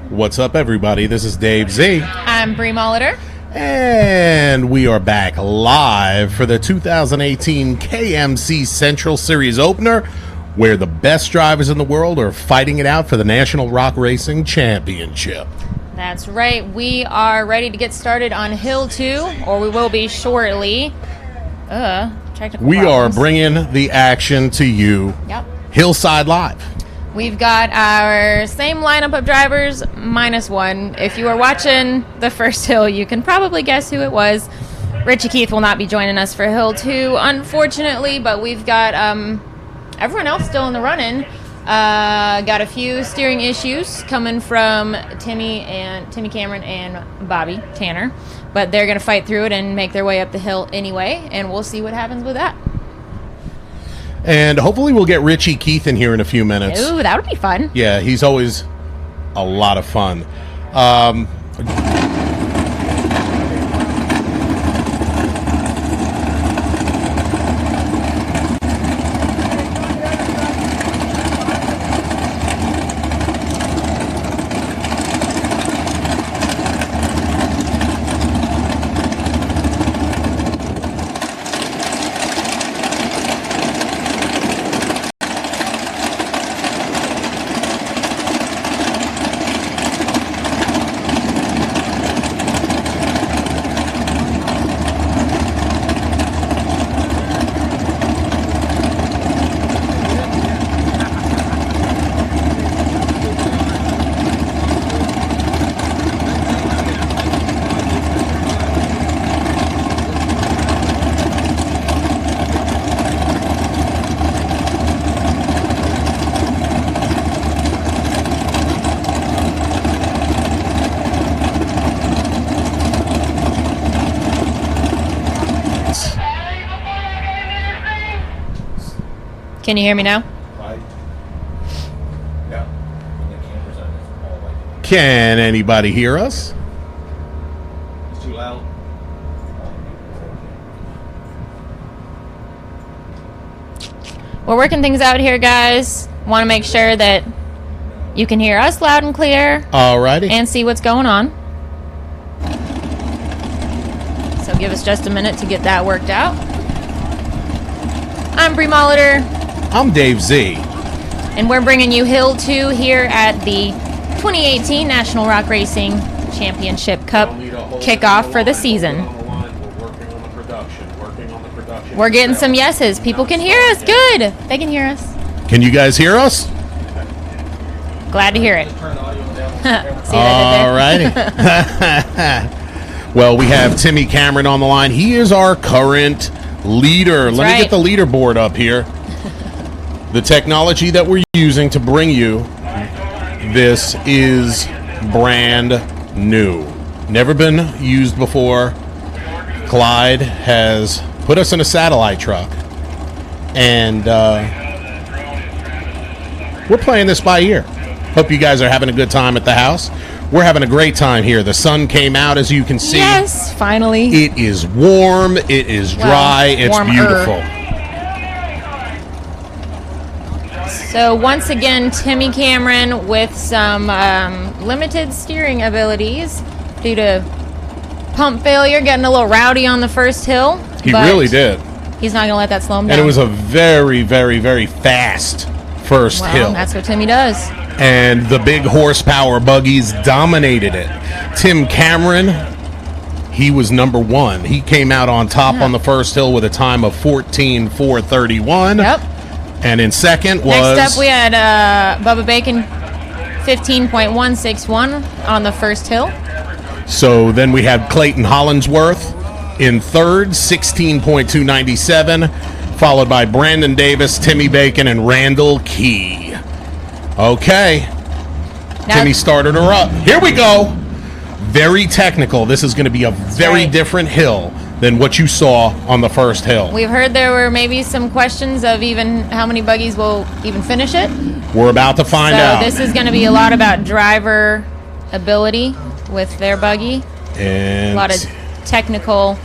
What's up, everybody? This is Dave Z. I'm Bree Molitor. And we are back live for the 2018 KMC Central Series opener, where the best drivers in the world are fighting it out for the National Rock Racing Championship. That's right. We are ready to get started on Hill 2, or we will be shortly. Technical We problems. are bringing the action to you. Yep. Hillside Live. We've got our same lineup of drivers, minus one. If you are watching the first hill, you can probably guess who it was. Richie Keith will not be joining us for Hill 2, unfortunately, but we've got everyone else still in the running. Got a few steering issues coming from Timmy Cameron and Bobby Tanner, but they're going to fight through it and make their way up the hill anyway, and we'll see what happens with that. And hopefully we'll get Richie Keith in here in a few minutes. Ooh, that would be fun. Yeah, he's always a lot of fun. Can you hear me now? Can anybody hear us? It's too loud. We're working things out here, guys. Want to make sure that you can hear us loud and clear Alrighty. and see what's going on. So give us just a minute to get that worked out. I'm Bree Molitor, I'm Dave Z. and we're bringing you Hill 2 here at the 2018 National Rock Racing Championship Cup kickoff for the season. We're getting some yeses. People can hear us. Good. They can hear us. Can you guys hear us? Glad to hear it. Turn the audio down. See what I did there? Alrighty. Well, we have Timmy Cameron on the line. He is our current leader. Let me get the leaderboard up here. The technology that we're using to bring you this is brand new. Never been used before. Clyde has put us in a satellite truck, and we're playing this by ear. Hope you guys are having a good time at the house. We're having a great time here. The sun came out, as you can see. Yes, finally. It is warm. It is dry. It's warmer. beautiful. So once again, Timmy Cameron with some limited steering abilities due to pump failure, getting a little rowdy on the first hill. He but really did. He's not going to let that slow him down. And it was a very, very, very fast first hill. That's what Timmy does. And the big horsepower buggies dominated it. Tim Cameron, he was number one. He came out on top on the first hill with a time of 14:4:31. Yep. And in second was... Next up, we had Bubba Bacon, 15.161 on the first hill. So then we had Clayton Hollingsworth in third, 16.297, followed by Brandon Davis, Timmy Bacon, and Randall Key. Okay. Timmy started her up. Here we go. Very technical. This is going to be a very different hill than what you saw on the first hill. We've heard there were maybe some questions of even how many buggies will even finish it. We're about to find out. So this is going to be a lot about driver ability with their buggy. And a lot of technical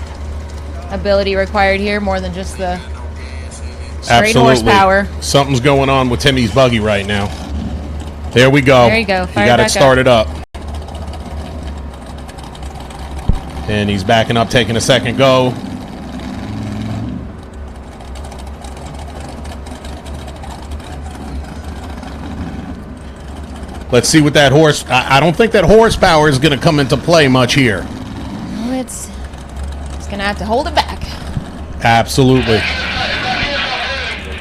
ability required here, more than just the straight horsepower. Something's going on with Timmy's buggy right now. There we go. There you go. You got it started up. And he's backing up, taking a second go. Let's see what that horse... I don't think that horsepower is going to come into play much here. Well, it's going to have to hold it back. Absolutely.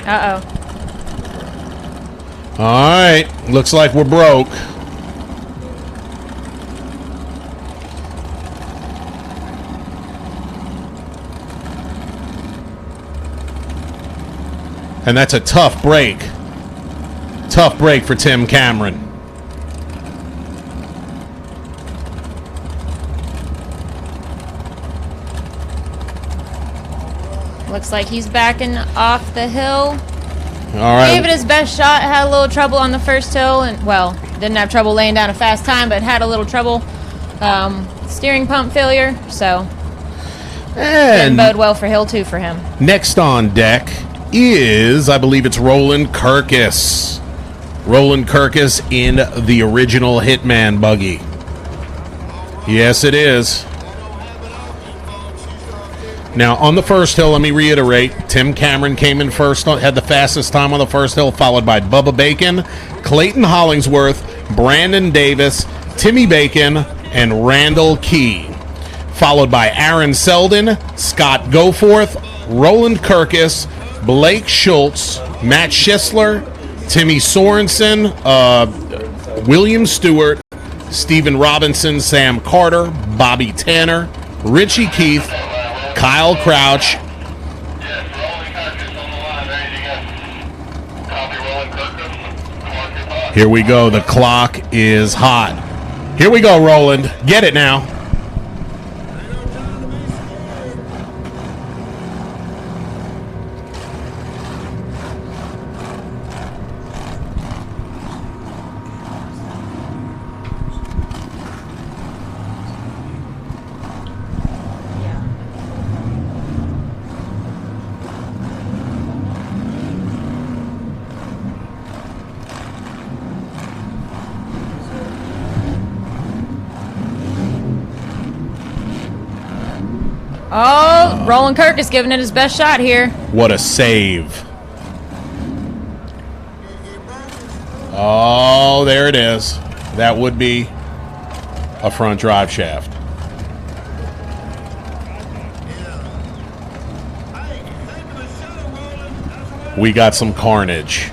Uh-oh. All right. Looks like we're broke. And that's a tough break. Tough break for Tim Cameron. Looks like he's backing off the hill. All right. Gave it his best shot. Had a little trouble on the first hill. And, well, didn't have trouble laying down a fast time, but had a little trouble. Steering pump failure. So, didn't And bode well for hill 2 for him. next on deck is, I believe it's Roland Kirkus. Roland Kirkus in the original Hitman buggy. Yes, it is. Now, on the first hill, let me reiterate, Tim Cameron came in first, had the fastest time on the first hill, followed by Bubba Bacon, Clayton Hollingsworth, Brandon Davis, Timmy Bacon, and Randall Key. Followed by Aaron Selden, Scott Goforth, Roland Kirkus, Blake Schultz, Matt Schisler, Timmy Sorensen, William Stewart, Stephen Robinson, Sam Carter, Bobby Tanner, Richie Keith, Kyle Crouch. Here we go. The clock is hot. Here we go, Roland. Get it now. Oh, Roland Kirk is giving it his best shot here. What a save. Oh, there it is. That would be a front drive shaft. We got some carnage.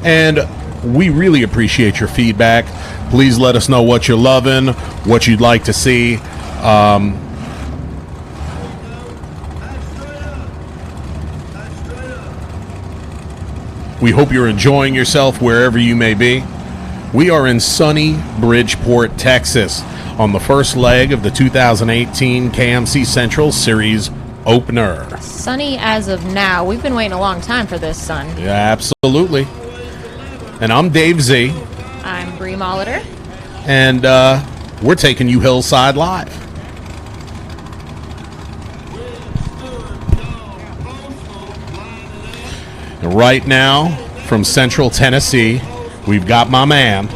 And we really appreciate your feedback. Please let us know what you're loving, what you'd like to see. We hope you're enjoying yourself wherever you may be. We are in sunny Bridgeport, Texas, on the first leg of the 2018 KMC Central Series opener. Sunny as of now. We've been waiting a long time for this sun. Yeah, absolutely. And I'm Dave Z. I'm Bree Molitor. And we're taking you Hillside Live. And right now, from Central Tennessee, we've got my man,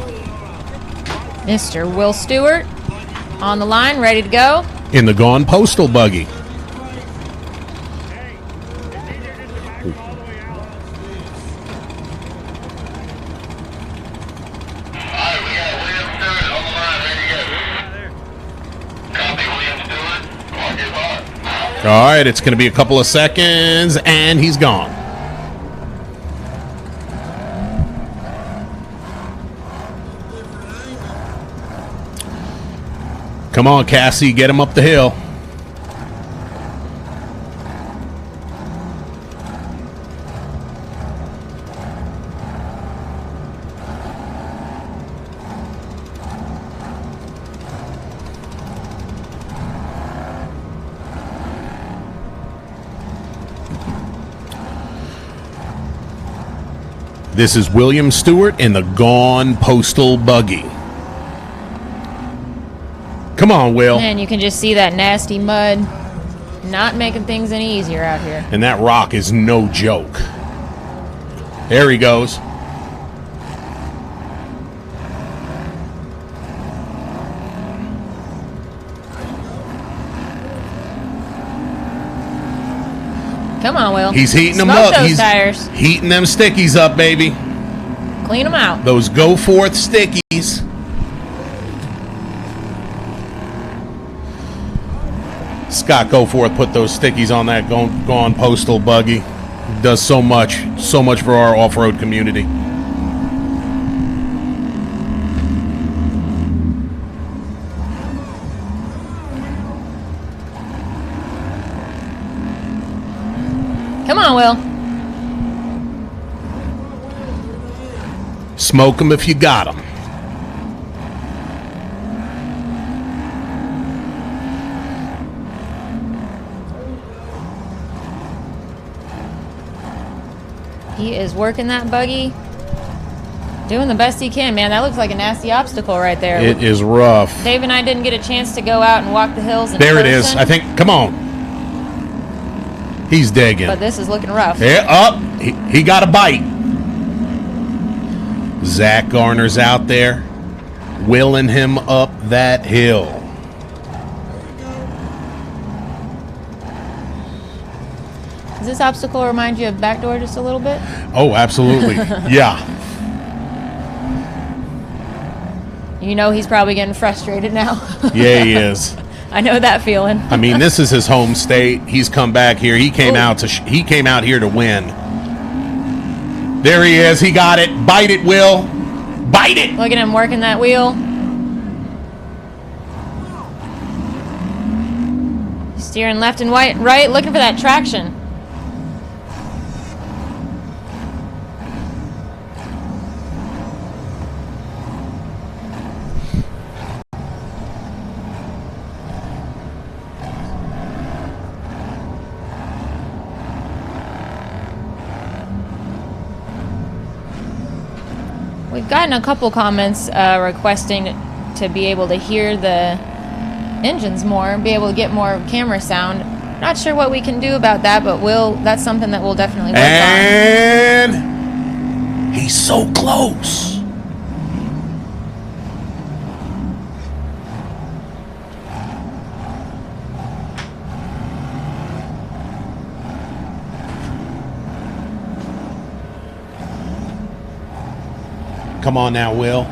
Mr. Will Stewart on the line, ready to go. in the Gone Postal buggy. All right, it's going to be a couple of seconds, and he's gone. Come on, Cassie, get him up the hill. This is William Stewart in the Gone Postal buggy. Come on, Will. And you can just see that nasty mud not making things any easier out here. And that rock is no joke. There he goes. Come on, Will. He's heating them Smoke up. those He's tires. heating them stickies up, baby. Clean them out. Those go forth stickies. Scott Goforth put those stickies on that gone postal buggy. Does so much for our off-road community. Come on, Will. Smoke them if you got them. He is working that buggy, doing the best he can, man. That looks like a nasty obstacle right there. It is rough. Dave and I didn't get a chance to go out and walk the hills in There person, it is. I think, come on. He's digging. but this is looking rough. Yeah, up. He got a bite. Zach Garner's out there, willing him up that hill. Does this obstacle remind you of Backdoor just a little bit? Oh, absolutely. Yeah. You know he's probably getting frustrated now. Yeah, he is. I know that feeling. I mean, this is his home state. He's come back here. He came out here to win. There he is. He got it. Bite it, Will. Bite it. Look at him working that wheel. Steering left and right, looking for that traction. We've gotten a couple comments requesting to be able to hear the engines more, be able to get more camera sound. Not sure what we can do about that, but that's something that we'll definitely work on. And he's so close. Come on now, Will.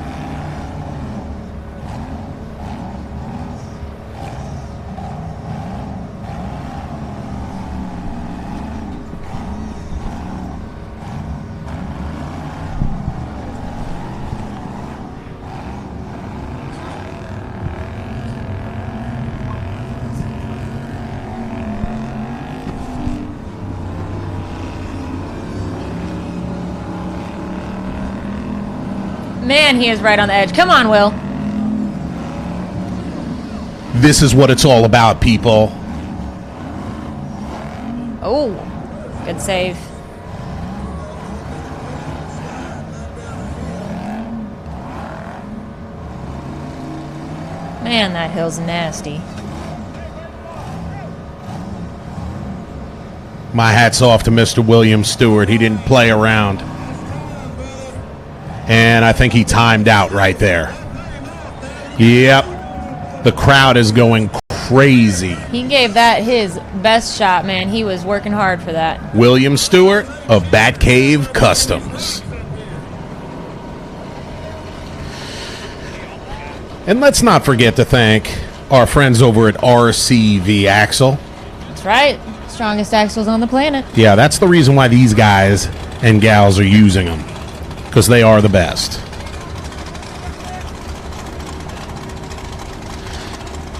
Man, he is right on the edge. Come on, Will. This is what it's all about, people. Oh, good save. Man, that hill's nasty. My hat's off to Mr. William Stewart. He didn't play around. And I think he timed out right there. Yep. The crowd is going crazy. He gave that his best shot, man. He was working hard for that. William Stewart of Batcave Customs. And let's not forget to thank our friends over at RCV Axle. That's right. Strongest axles on the planet. Yeah, that's the reason why these guys and gals are using them. Because they are the best.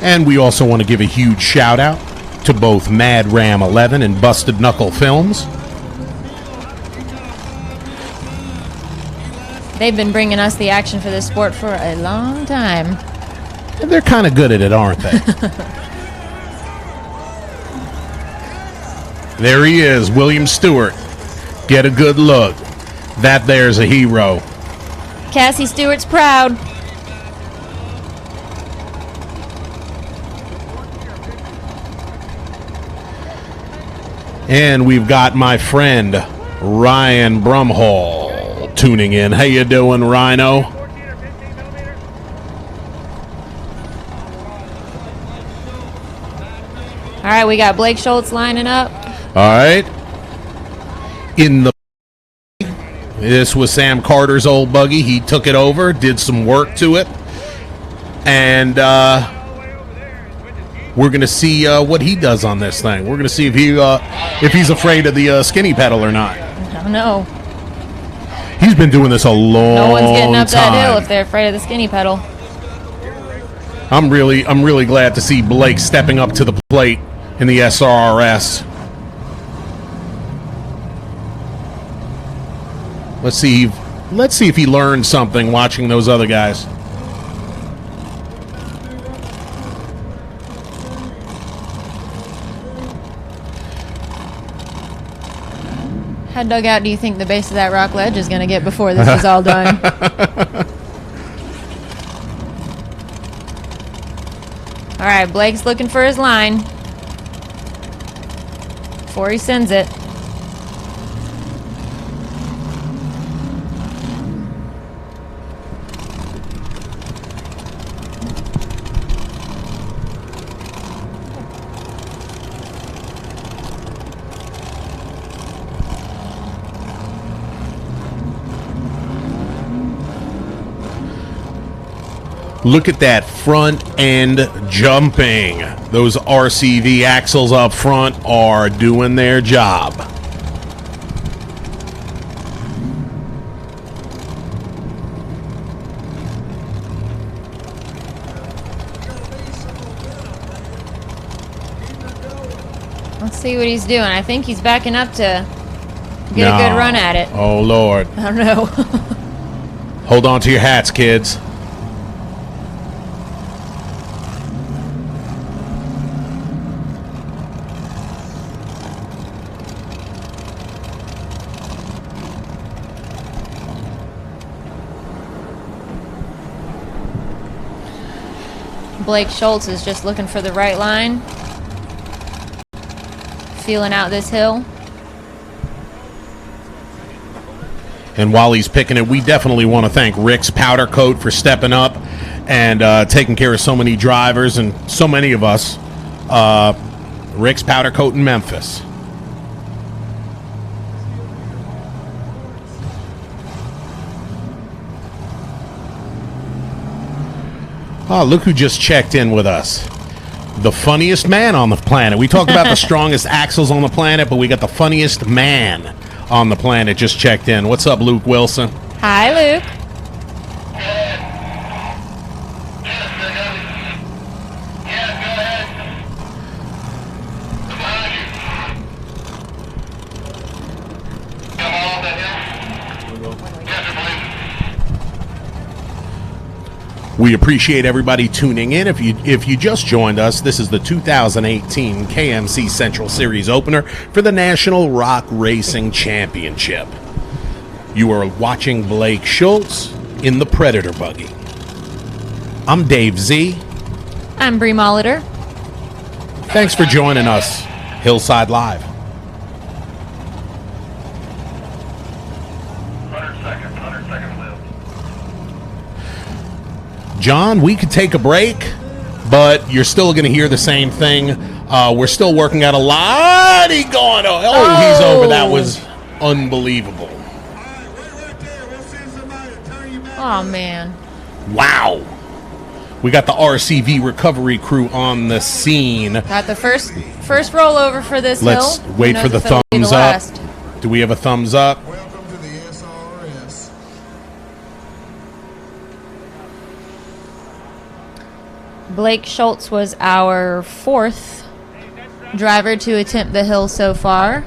And we also want to give a huge shout out to both Mad Ram 11 and Busted Knuckle Films. They've been bringing us the action for this sport for a long time. And they're kind of good at it, aren't they? There he is, William Stewart. Get a good look. That there's a hero. Cassie Stewart's proud. And we've got my friend Ryan Brumhall tuning in. How you doing, Rhino? All right, we got Blake Schultz lining up. All right. in the. This was Sam Carter's old buggy. He took it over, did some work to it, and we're going to see what he does on this thing. We're going to see if he's afraid of the skinny pedal or not. I don't know. He's been doing this a long time. No one's getting up that hill if they're afraid of the skinny pedal. I'm really glad to see Blake stepping up to the plate in the CRRS. Let's see if he learned something watching those other guys. How dug out do you think the base of that rock ledge is going to get before this is all done? All right, Blake's looking for his line before he sends it. Look at that front end jumping. Those RCV axles up front are doing their job. Let's see what he's doing. I think he's backing up to get a good run at it. Oh, Lord. I don't know. Hold on to your hats, kids. Blake Schultz is just looking for the right line. Feeling out this hill. And while he's picking it, we definitely want to thank Rick's Powder Coat for stepping up and taking care of so many drivers and so many of us. Rick's Powder Coat in Memphis. Oh, look who just checked in with us. The funniest man on the planet. We talked about the strongest axles on the planet, but we got the funniest man on the planet just checked in. What's up, Luke Wilson? Hi, Luke. We appreciate everybody tuning in. If you just joined us, this is the 2018 KMC Central Series opener for the National Rock Racing Championship. You are watching Blake Schultz in the Predator buggy. I'm Dave Z. I'm Bree Molitor. Thanks for joining us, Hillside Live. 100 second live. John, we could take a break, but you're still going to hear the same thing. We're still working out a lot. He's going. He's over. That was unbelievable. Oh, man. Wow. We got the RCV recovery crew on the scene. Got the first rollover for this Let's hill. wait for the thumbs up. Last. Do we have a thumbs up? Welcome to the CRRS. Blake Schultz was our fourth driver to attempt the hill so far.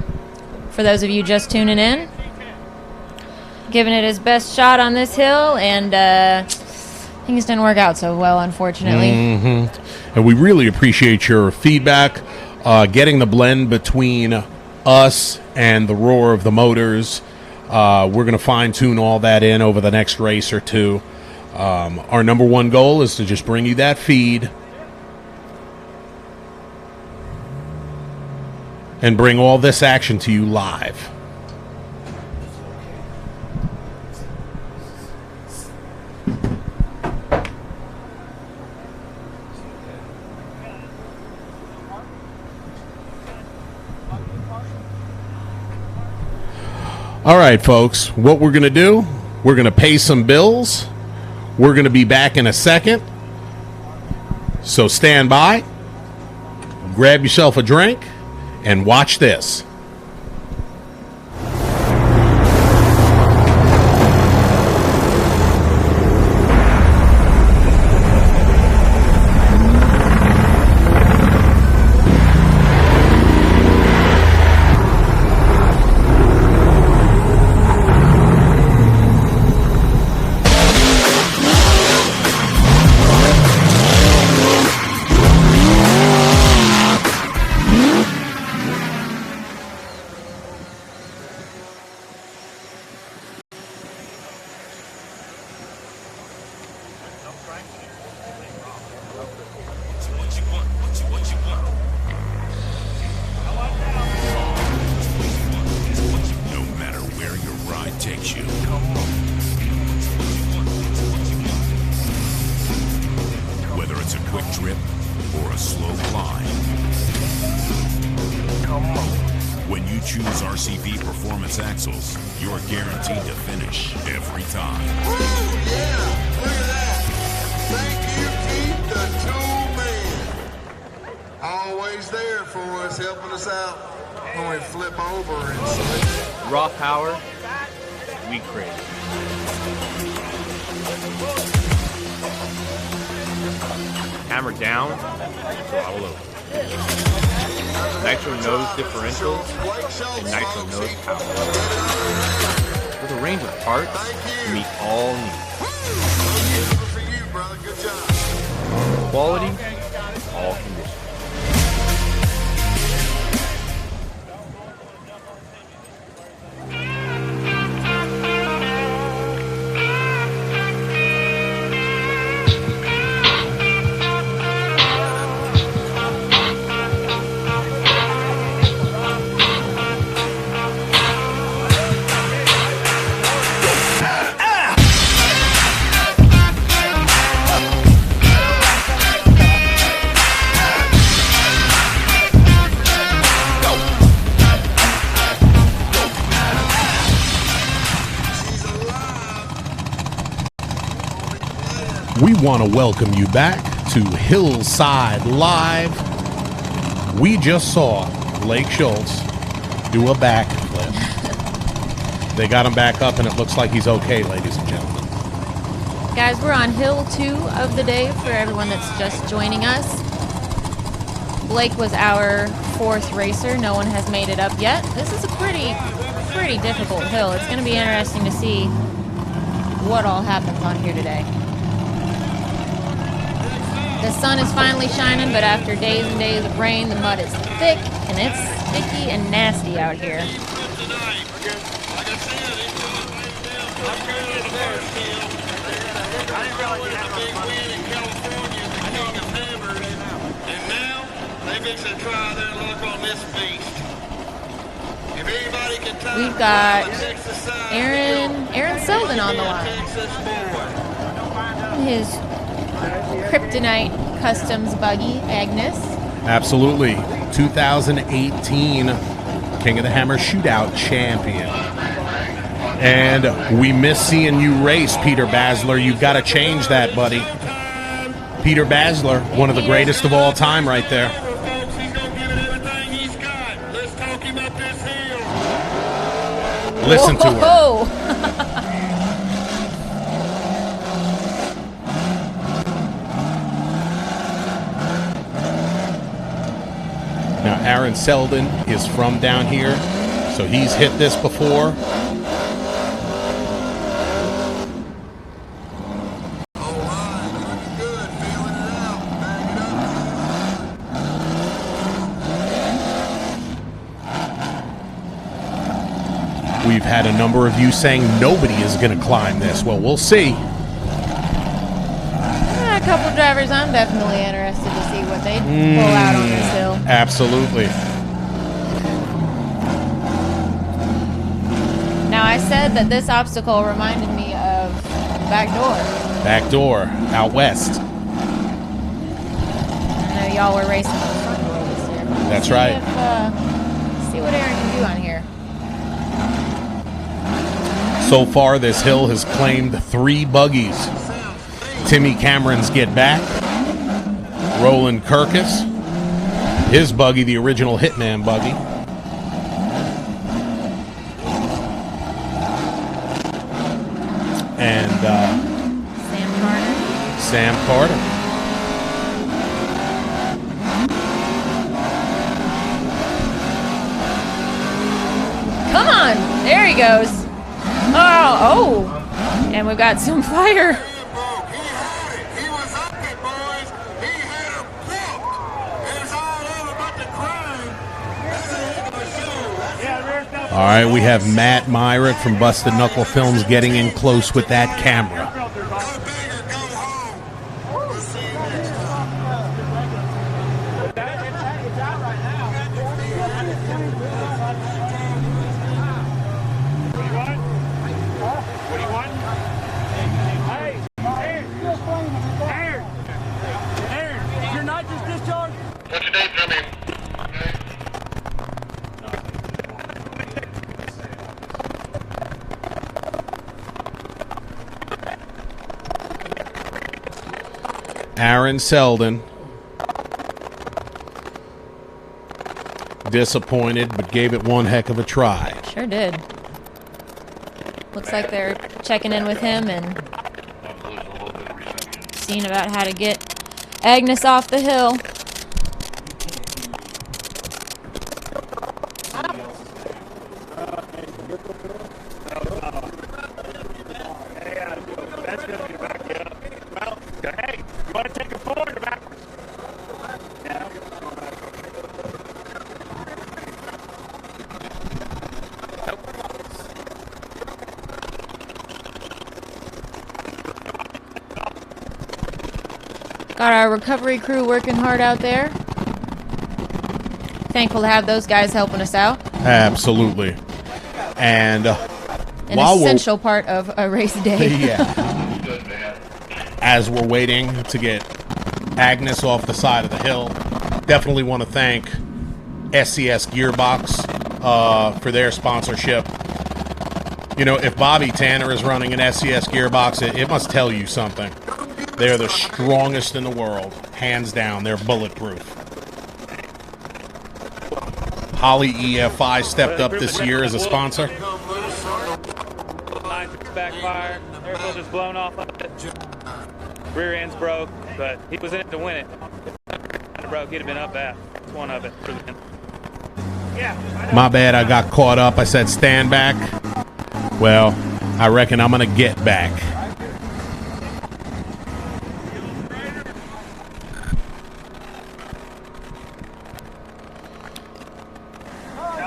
For those of you just tuning in, giving it his best shot on this hill, and things didn't work out so well, unfortunately. And we really appreciate your feedback, getting the blend between us and the roar of the motors. We're going to fine-tune all that in over the next race or two. Our number one goal is to just bring you that feed and bring all this action to you live. All right, folks, what we're going to do, we're going to pay some bills. We're going to be back in a second. So stand by, grab yourself a drink, and watch this. Raw power, we crave. Hammer down, throttle over. Nitro nose differentials and nitro nose power. With a range of parts to meet all needs. Quality, all conditions. We want to welcome you back to Hillside Live. We just saw Blake Schultz do a backflip. They got him back up, and it looks like he's okay, ladies and gentlemen. Guys, we're on Hill 2 of the day for everyone that's just joining us. Blake was our fourth racer. No one has made it up yet. This is a pretty difficult hill. It's going to be interesting to see what all happens on here today. The sun is finally shining, but after days and days of rain, the mud is thick and it's sticky and nasty out here. We've got Aaron Selden on the line. His Kryptonite Customs buggy, Agnes. Absolutely. 2018 King of the Hammer Shootout champion. And we miss seeing you race, Peter Basler. You've got to change that, buddy. Peter Basler, one of the greatest of all time right there. Listen to her. Now, Aaron Selden is from down here, so he's hit this before. We've had a number of you saying nobody is going to climb this. Well, we'll see. A couple drivers I'm definitely interested to see what they pull out on this hill. Absolutely. Now, I said that this obstacle reminded me of Backdoor. Backdoor, out west. I know y'all were racing on the front door this year. That's right. See what Aaron can do on here. So far, this hill has claimed 3 buggies. Timmy Cameron's Get Back, Roland Kirkus, his buggy, the original Hitman buggy, and Sam Carter. Come on, there he goes. Oh, and we've got some fire. He was up it, boys. He had a belt. It's all over but the crime. That's a heck of a show. All right, we have Matt Myrick from Busted Knuckle Films getting in close with that camera. Go big or go home. We'll see you next time. What do you want? Hey, Aaron, you're not just discharged? What's your name coming? Aaron Selden. Disappointed, but gave it one heck of a try. Sure did. Looks like they're checking in with him and seeing about how to get Agnes off the hill. Hey, you want to take a forward or back? Got our recovery crew working hard out there. Thankful to have those guys helping us out. Absolutely. And An while essential part of a race day. yeah, Good, man. as we're waiting to get Agnes off the side of the hill, definitely want to thank SCS Gearbox for their sponsorship. You know, if Bobby Tanner is running an SCS Gearbox, it must tell you something. They're the strongest in the world, hands down. They're bulletproof. Holly EFI stepped up this year as a sponsor. Backfire. Air filter's blown off of it. Rear end's broke, but he was in it to win it. If it broke, he'd have been up that. It's one of it. Yeah. My bad, I got caught up. I said stand back. Well, I reckon I'm going to get back.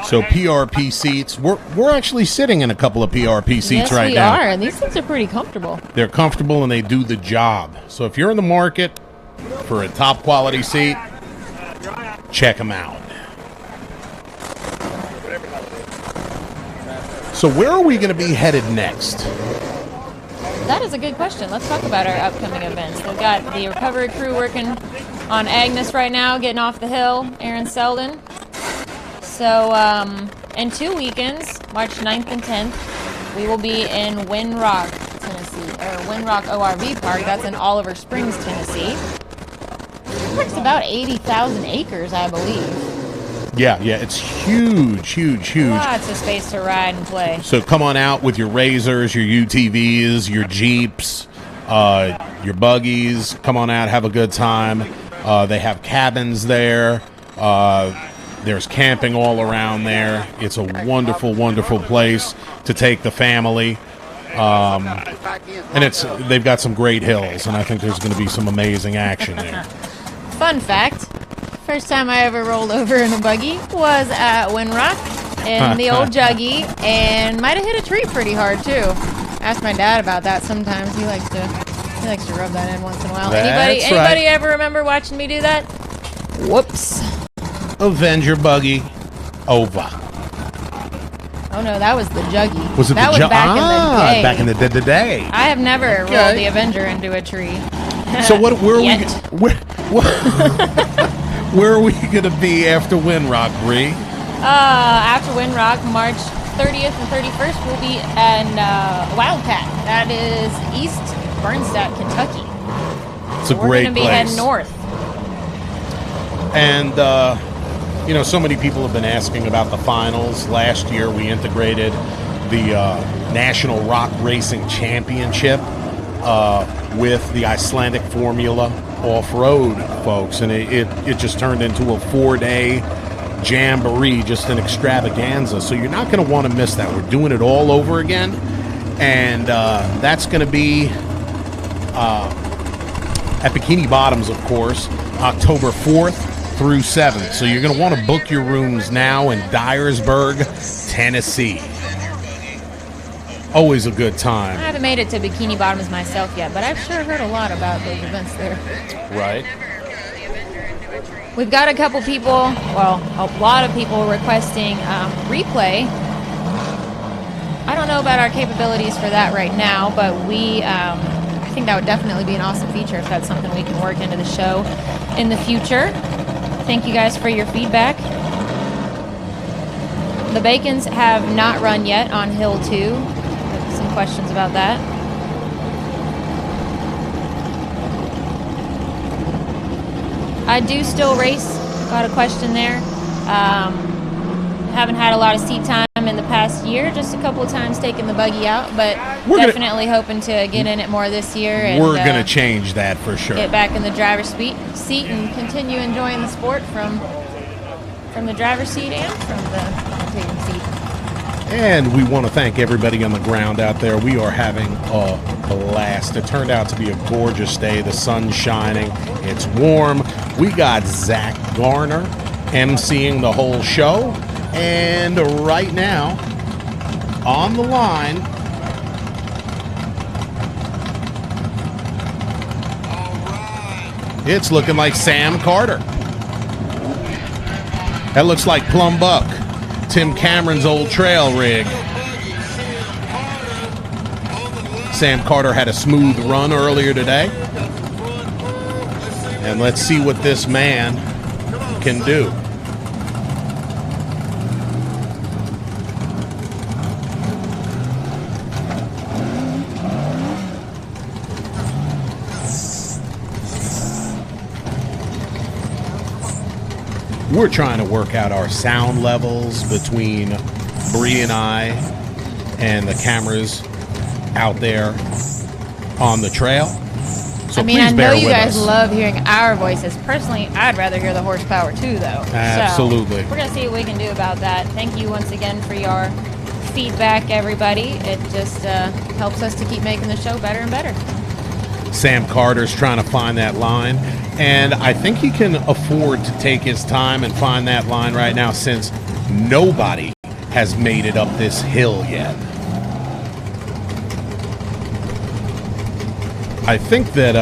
So PRP seats, we're actually sitting in a couple of PRP seats Yes, right we now. are, and these things are pretty comfortable. They're comfortable and they do the job. So if you're in the market for a top quality seat, check them out. So where are we going to be headed next? That is a good question. Let's talk about our upcoming events. We've got the recovery crew working on Agnes right now, getting off the hill, Aaron Selden. So in 2 weekends, March 9th and 10th, we will be in Wind Rock, Tennessee, or Wind Rock ORV Park. That's in Oliver Springs, Tennessee. It's about 80,000 acres, I believe. Yeah, it's huge. Lots of space to ride and play. So come on out with your Razors, your UTVs, your Jeeps, your buggies. Come on out, have a good time. They have cabins there. There's camping all around there. It's a wonderful, wonderful place to take the family. And they've got some great hills, and I think there's going to be some amazing action there. Fun fact, first time I ever rolled over in a buggy was at Wind Rock in the old Juggy, and might have hit a tree pretty hard too. Ask my dad about that sometimes. He likes to rub that in once in a while. That's Anybody right. ever remember watching me do that? Whoops. Avenger buggy over. Oh no, that was the Juggy. Was it that the was back in the day. Back in the day. I have never rolled the Avenger into a tree. So where are Yet. where are we going to be after Wind Rock, Bree? After Wind Rock, March 30th and 31st, we'll be in Wildcat. That is East Bernstadt, Kentucky. It's a We're great going to be place. heading north. And, you know, so many people have been asking about the finals. Last year, we integrated the National Rock Racing Championship with the Icelandic Formula Off-Road, folks. And it just turned into a 4-day jamboree, just an extravaganza. So you're not going to want to miss that. We're doing it all over again. And that's going to be at Bikini Bottoms, of course, October 4th through 7th. So you're going to want to book your rooms now in Dyersburg, Tennessee. Always a good I time. haven't made it to Bikini Bottoms myself yet, but I've sure heard a lot about those events there. Right. We've got a couple people, well, a lot of people requesting replay. I don't know about our capabilities for that right now, but I think that would definitely be an awesome feature if that's something we can work into the show in the future. Thank you guys for your feedback. The Bacons have not run yet on Hill 2. Some questions about that. I do still race. Got a question there. Haven't had a lot of seat time in the past year. Just a couple of times taking the buggy out, but definitely hoping to get in it more this year. And, we're going to change that for sure. Get back in the driver's seat and continue enjoying the sport from the driver's seat and from the commentating seat. And we want to thank everybody on the ground out there. We are having a blast. It turned out to be a gorgeous day. The sun's shining. It's warm. We got Zach Garner emceeing the whole show. And right now, on the line, it's looking like Sam Carter. That looks like Plum Buck, Tim Cameron's old trail rig. Sam Carter had a smooth run earlier today. And let's see what this man can do. We're trying to work out our sound levels between Bree and I and the cameras out there on the trail. So I mean, please I know bear you with guys us. love hearing our voices. Personally, I'd rather hear the horsepower too, though. Absolutely. So we're going to see what we can do about that. Thank you once again for your feedback, everybody. It just helps us to keep making the show better and better. Sam Carter's trying to find that line, and I think he can afford to take his time and find that line right now since nobody has made it up this hill yet. I think that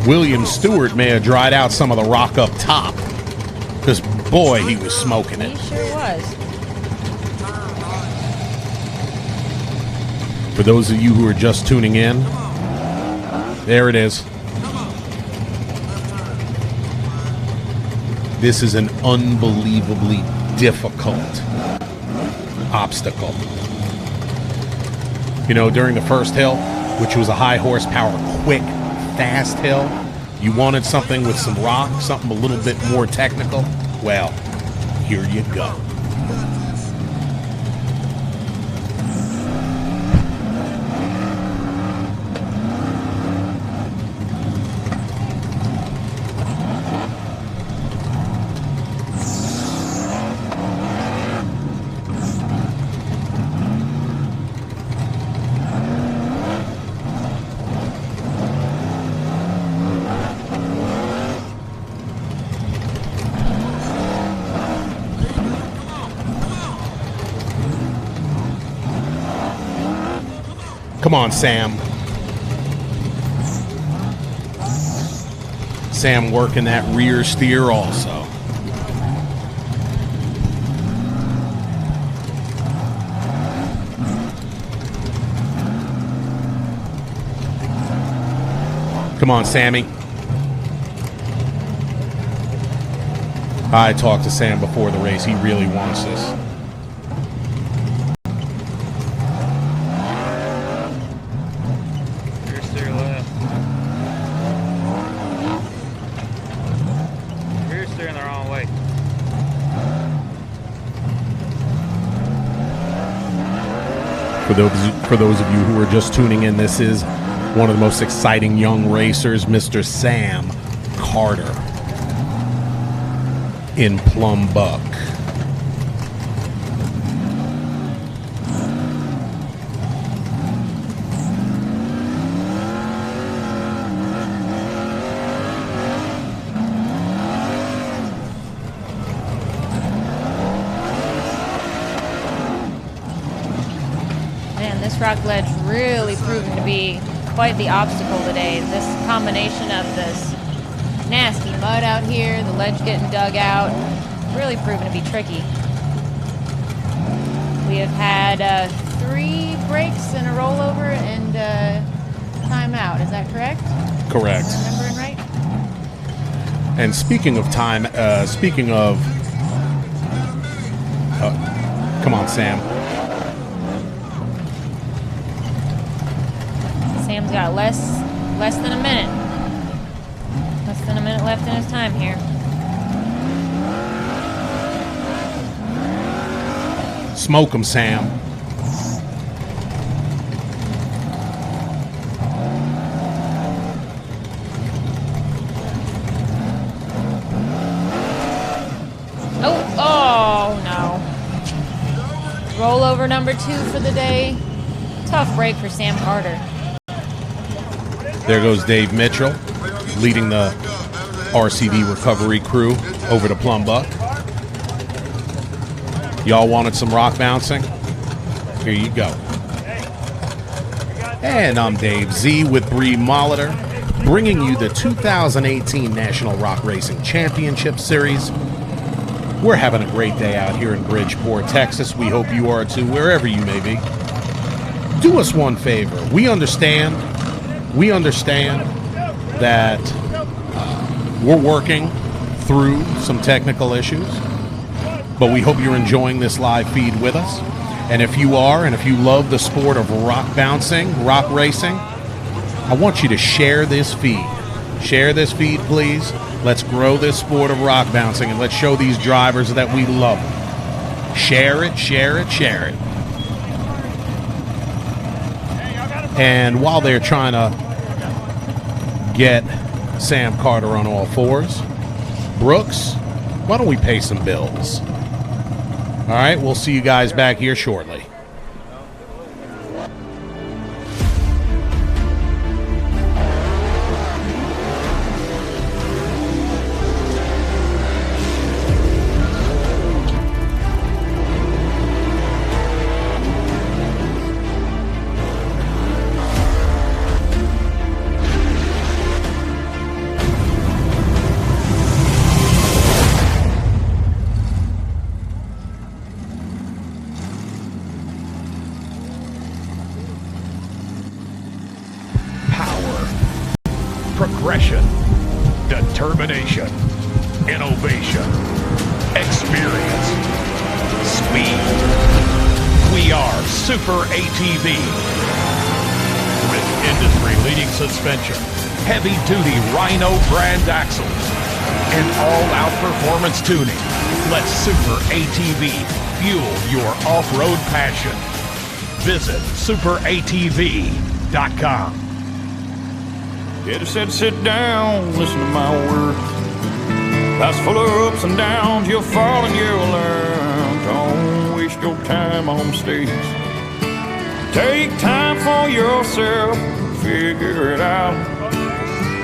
William Stewart may have dried out some of the rock up top because, boy, he was smoking it. He sure was. For those of you who are just tuning in, there it is. This is an unbelievably difficult obstacle. You know, during the first hill, which was a high horsepower, quick, fast hill, you wanted something with some rock, something a little bit more technical. Well, here you go. Come on, Sam. Sam working that rear steer also. Come on, Sammy. I talked to Sam before the race. He really wants this. For those of you who are just tuning in, this is one of the most exciting young racers, Mr. Sam Carter in Plum Buck. Man, this rock ledge really proving to be quite the obstacle today. This combination of this nasty mud out here, the ledge getting dug out, really proving to be tricky. We have had 3 breaks and a rollover and timeout. Is that correct? Correct. Am I remembering right? And speaking of time, come on, Sam. Sam's got less than a minute. Less than a minute left in his time here. Smoke him, Sam. Oh no. Rollover number 2 for the day. Tough break for Sam Carter. There goes Dave Mitchell, leading the RCV recovery crew over to Plum Buck. Y'all wanted some rock bouncing? Here you go. And I'm Dave Z with Bree Molitor, bringing you the 2018 National Rock Racing Championship Series. We're having a great day out here in Bridgeport, Texas. We hope you are too, wherever you may be. Do us one favor. We understand that we're working through some technical issues, but we hope you're enjoying this live feed with us. And if you are, and if you love the sport of rock bouncing, rock racing, I want you to share this feed. Share this feed, please. Let's grow this sport of rock bouncing, and let's show these drivers that we love them. Share it, share it, share it. And while they're trying to get Sam Carter on all fours, Brooks, why don't we pay some bills? All right, we'll see you guys back here shortly. Progression, determination, innovation, experience, speed. We are Super ATV. With industry-leading suspension, heavy-duty Rhino brand axles, and all-out performance tuning, let Super ATV fuel your off-road passion. Visit superatv.com. Daddy said, sit down, listen to my word. Life's full of ups and downs, you'll fall and you'll learn. Don't waste your time on mistakes. Take time for yourself, figure it out.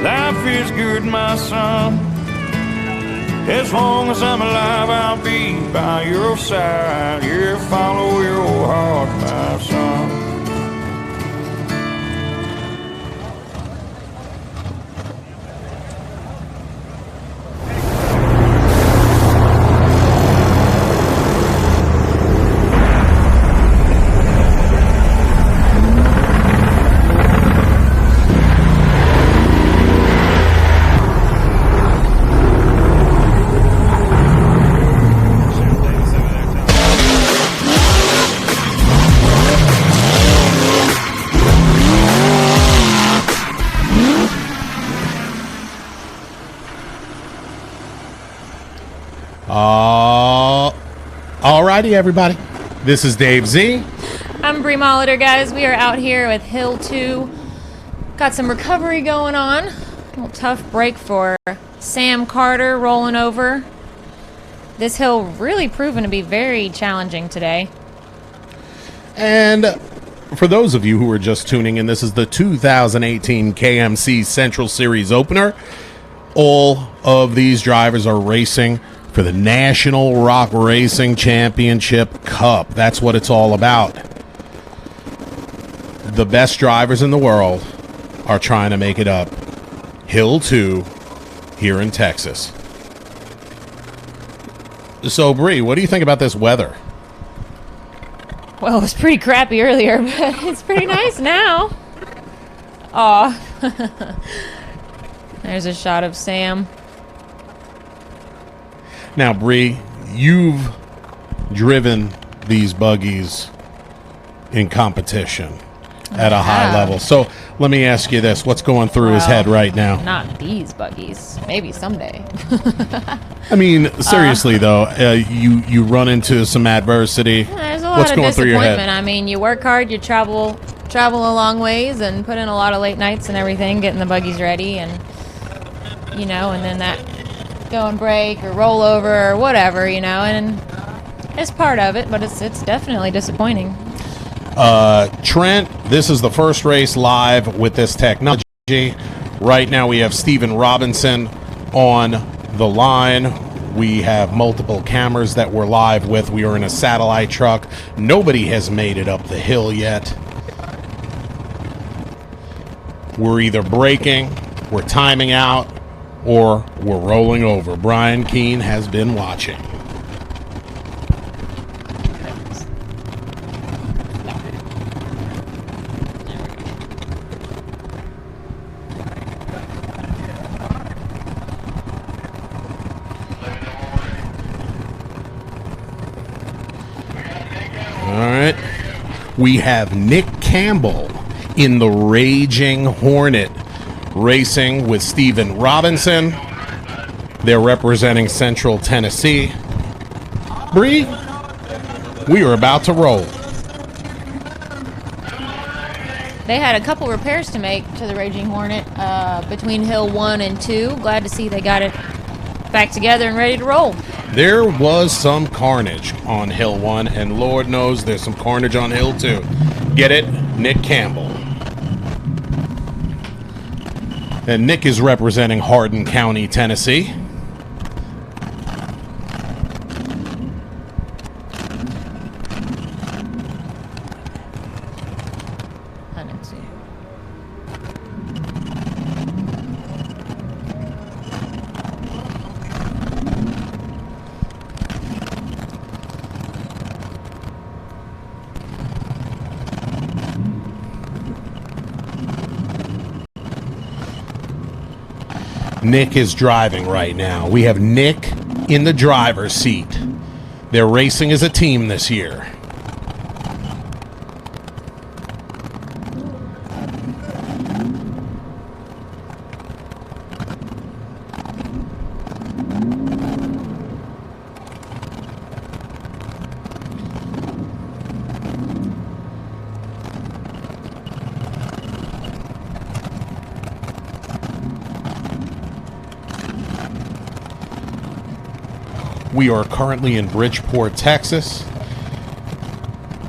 Life is good, my son. As long as I'm alive, I'll be by your side. Yeah, follow your heart, my son. Alrighty, everybody. This is Dave Z. I'm Bree Molitor, guys. We are out here with Hill 2. Got some recovery going on. A little tough break for Sam Carter rolling over. This hill really proven to be very challenging today. And for those of you who are just tuning in, this is the 2018 KMC Central Series opener. All of these drivers are racing for the National Rock Racing Championship Cup. That's what it's all about. The best drivers in the world are trying to make it up. Hill 2 here in Texas. So, Bree, what do you think about this weather? Well, it was pretty crappy earlier, but it's pretty nice now. Aw. There's a shot of Sam. Now, Bree, you've driven these buggies in competition at a high level. So let me ask you this. What's going through his head right now? Not these buggies. Maybe someday. I mean, seriously, though, you run into some adversity. There's a lot What's of going through your head? disappointment. I mean, you work hard, you travel a long ways, and put in a lot of late nights and everything, getting the buggies ready, and and then that go and break or roll over or whatever, and it's part of it, but it's definitely disappointing. Trent, this is the first race live with this technology. Right now we have Steven Robinson on the line. We have multiple cameras that we're live with. We are in a satellite truck. Nobody has made it up the hill yet. We're either braking, we're timing out, or we're rolling over. Brian Keene has been watching. All right. We have Nick Campbell in the Raging Hornet, racing with Steven Robinson. They're representing Central Tennessee. Bree, we are about to roll. They had a couple repairs to make to the Raging Hornet between Hill 1 and 2. Glad to see they got it back together and ready to roll. There was some carnage on Hill 1, and Lord knows there's some carnage on Hill 2. Get it? Nick Campbell. And Nick is representing Hardin County, Tennessee. I didn't see. Nick is driving right now. We have Nick in the driver's seat. They're racing as a team this year. We are currently in Bridgeport, Texas.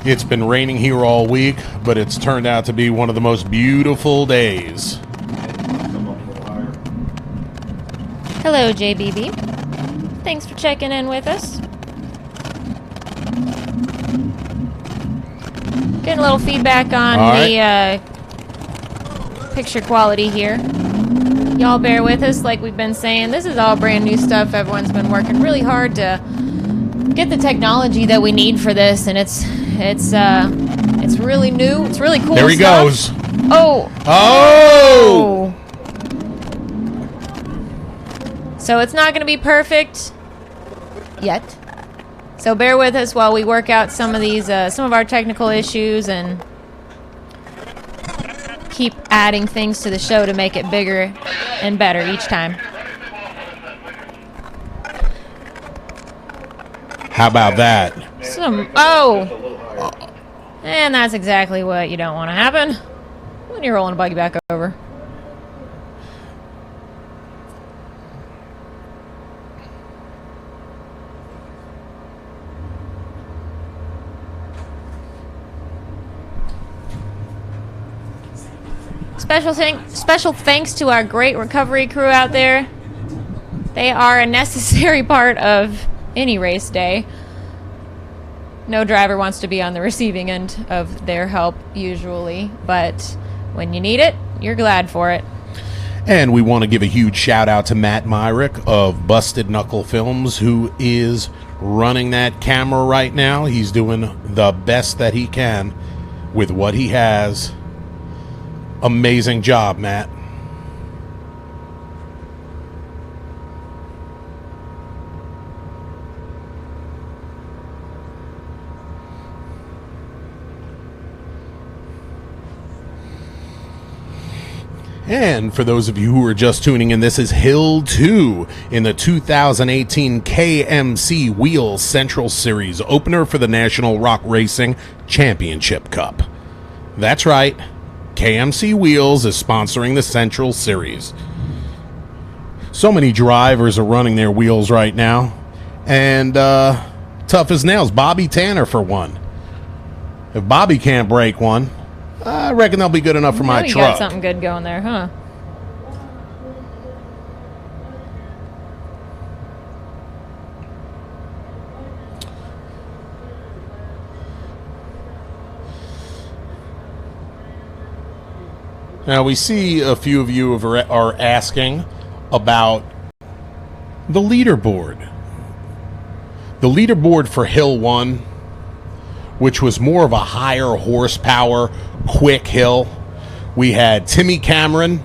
It's been raining here all week, but it's turned out to be one of the most beautiful days. Hello, JBB. Thanks for checking in with us. Getting a little feedback on the picture quality here. Y'all bear with us, like we've been saying. This is all brand new stuff. Everyone's been working really hard to get the technology that we need for this, and it's really new. It's really cool. There he goes. Oh. Oh. So it's not going to be perfect yet. So bear with us while we work out some of these, some of our technical issues, and keep adding things to the show to make it bigger and better each time. How about that? And that's exactly what you don't want to happen when you're rolling a buggy back over. Special thanks to our great recovery crew out there. They are a necessary part of any race day. No driver wants to be on the receiving end of their help usually, but when you need it, you're glad for it. And we want to give a huge shout out to Matt Myrick of Busted Knuckle Films, who is running that camera right now. He's doing the best that he can with what he has. Amazing job, Matt. And for those of you who are just tuning in, this is Hill 2 in the 2018 KMC Wheels Central Series, opener for the National Rock Racing Championship Cup. That's right, KMC Wheels is sponsoring the Central Series. So many drivers are running their wheels right now, and tough as nails. Bobby Tanner for one. If Bobby can't break one, I reckon they'll be good enough for my You truck. got something good going there, huh? Now, we see a few of you are asking about the leaderboard. The leaderboard for Hill 1, which was more of a higher horsepower, quick hill. We had Timmy Cameron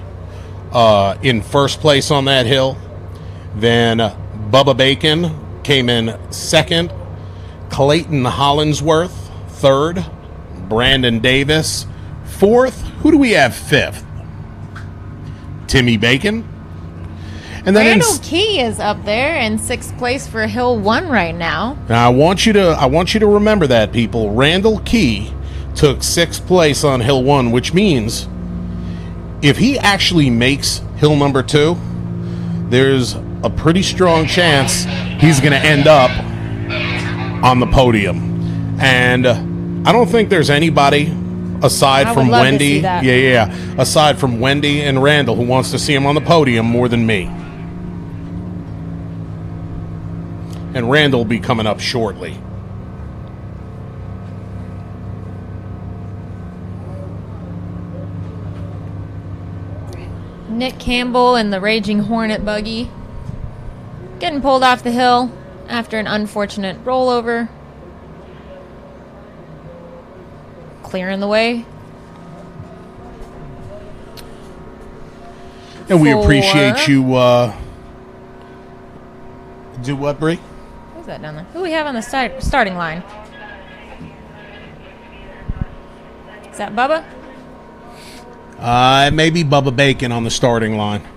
in first place on that hill. Then Bubba Bacon came in second. Clayton Hollinsworth, third. Brandon Davis, fourth. Who do we have fifth? Timmy Bacon. And then Randall Key is up there in sixth place for Hill 1 right now. Now I want you to remember that, people. Randall Key took sixth place on Hill 1, which means if he actually makes Hill number 2, there's a pretty strong chance he's going to end up on the podium. And I don't think there's anybody aside from Wendy, aside from Wendy and Randall, who wants to see him on the podium more than me. And Randall will be coming up shortly. Nick Campbell in the Raging Hornet buggy getting pulled off the hill after an unfortunate rollover. Clearing the way. And we appreciate you. Do what, Bree? Who's that down there? Who we have on the starting line? Is that Bubba? Maybe Bubba Bacon on the starting line.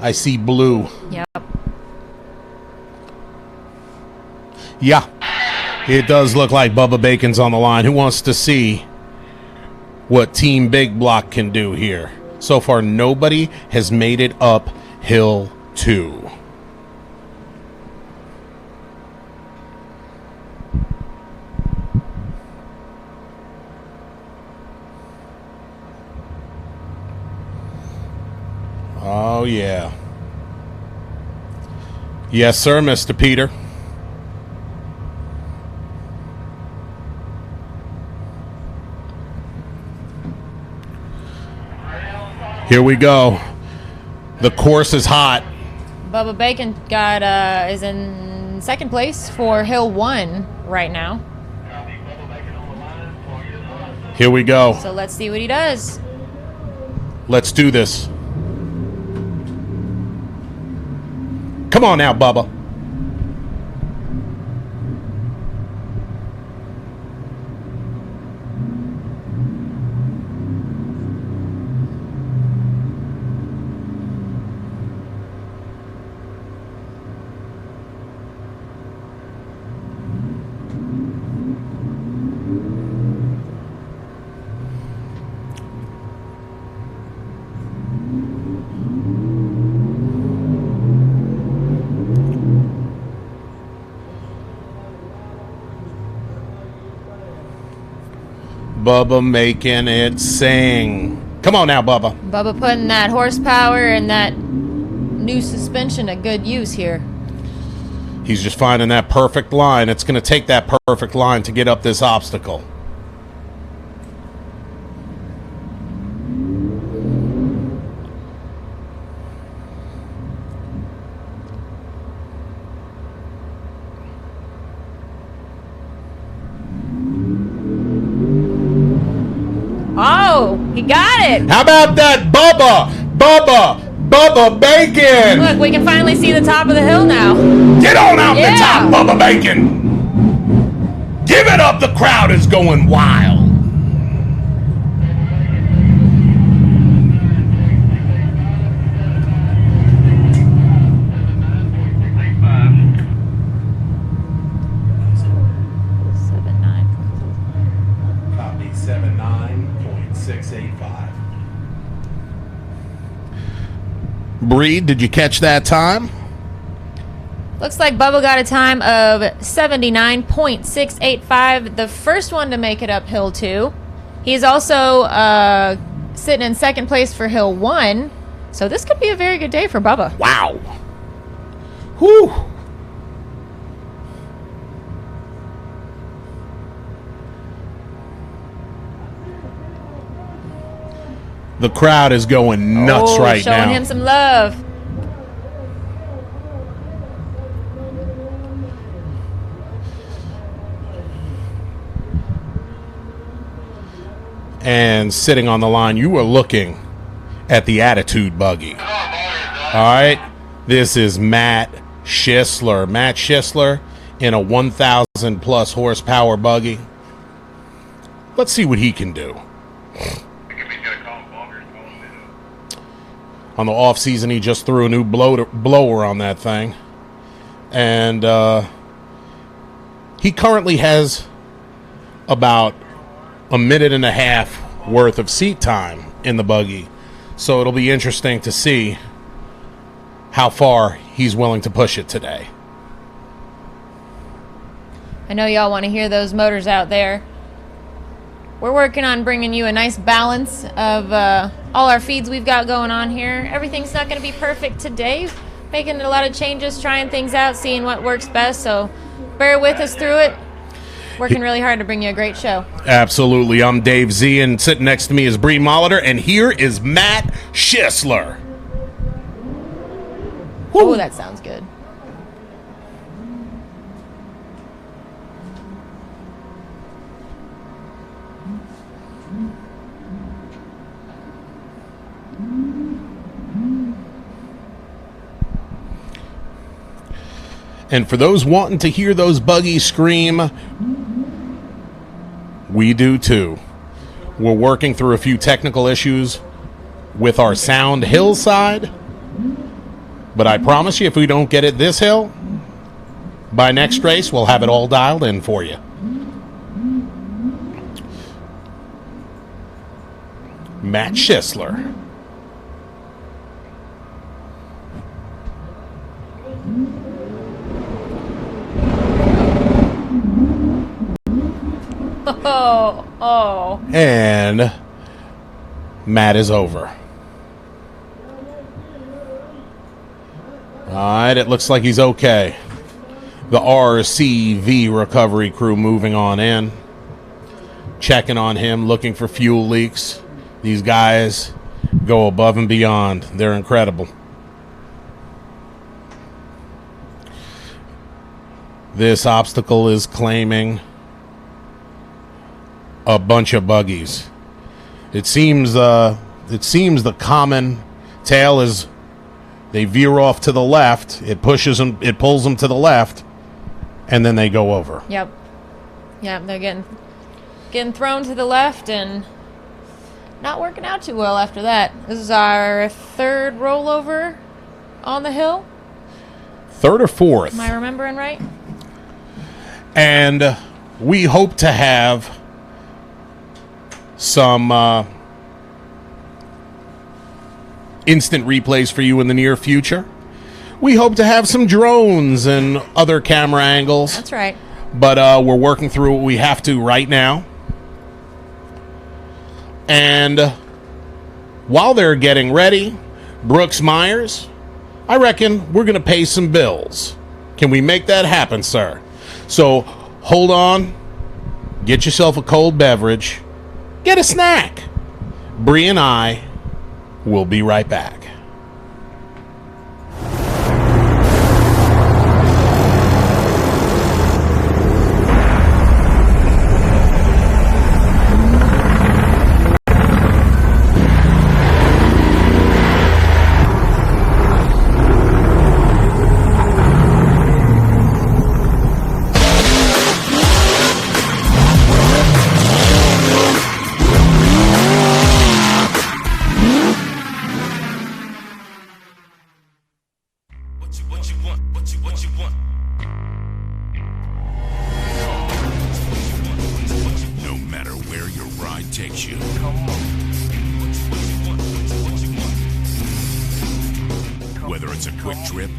I see blue. Yep. Yeah. It does look like Bubba Bacon's on the line. Who wants to see what Team Big Block can do here? So far, nobody has made it up Hill 2. Oh, yeah. Yes, sir, Mr. Peter. Here we go. The course is hot. Bubba Bacon is in second place for Hill 1 right now. Here we go. So let's see what he does. Let's do this. Come on now, Bubba. Bubba making it sing. Come on now, Bubba. Bubba putting that horsepower and that new suspension to good use here. He's just finding that perfect line. It's going to take that perfect line to get up this obstacle. Oh, he got it. How about that, Bubba Bacon? Look, we can finally see the top of the hill now. Get on out Yeah. the top, Bubba Bacon. Give it up. The crowd is going wild. Copy 79.685. Breed, did you catch that time? Looks like Bubba got a time of 79.685, the first one to make it up Hill 2. He's also sitting in second place for Hill 1, so this could be a very good day for Bubba. Wow. Whew. The crowd is going nuts right now. Showing him some love. And sitting on the line, you are looking at the Attitude Buggy. All right. This is Matt Schisler. Matt Schisler in a 1,000 plus horsepower buggy. Let's see what he can do. On the off season, he just threw a new blower on that thing. And he currently has about a minute and a half worth of seat time in the buggy. So it'll be interesting to see how far he's willing to push it today. I know y'all want to hear those motors out there. We're working on bringing you a nice balance of all our feeds we've got going on here. Everything's not going to be perfect today. Making a lot of changes, trying things out, seeing what works best. So bear with us through it. Working really hard to bring you a great show. Absolutely. I'm Dave Z, and sitting next to me is Bree Molitor, and here is Matt Schisler. Oh, that sounds good. And for those wanting to hear those buggies scream, we do too. We're working through a few technical issues with our sound hillside, but I promise you, if we don't get it this hill, by next race, we'll have it all dialed in for you. Matt Schisler. Oh. And Matt is over. All right, it looks like he's okay. The RCV recovery crew moving on in, checking on him, looking for fuel leaks. These guys go above and beyond. They're incredible. This obstacle is claiming a bunch of buggies. It seems the common tale is they veer off to the left, it pushes them, it pulls them to the left, and then they go over. Yep, they're getting thrown to the left and not working out too well after that. This is our third rollover on the hill. Third or fourth. Am I remembering right? And we hope to have some instant replays for you in the near future. We hope to have some drones and other camera angles. That's right. But we're working through what we have to right now. And while they're getting ready, Brooks Myers, I reckon we're going to pay some bills. Can we make that happen, sir? So hold on, get yourself a cold beverage, get a snack. Bree and I will be right back. No matter where your ride takes you. Whether it's a quick trip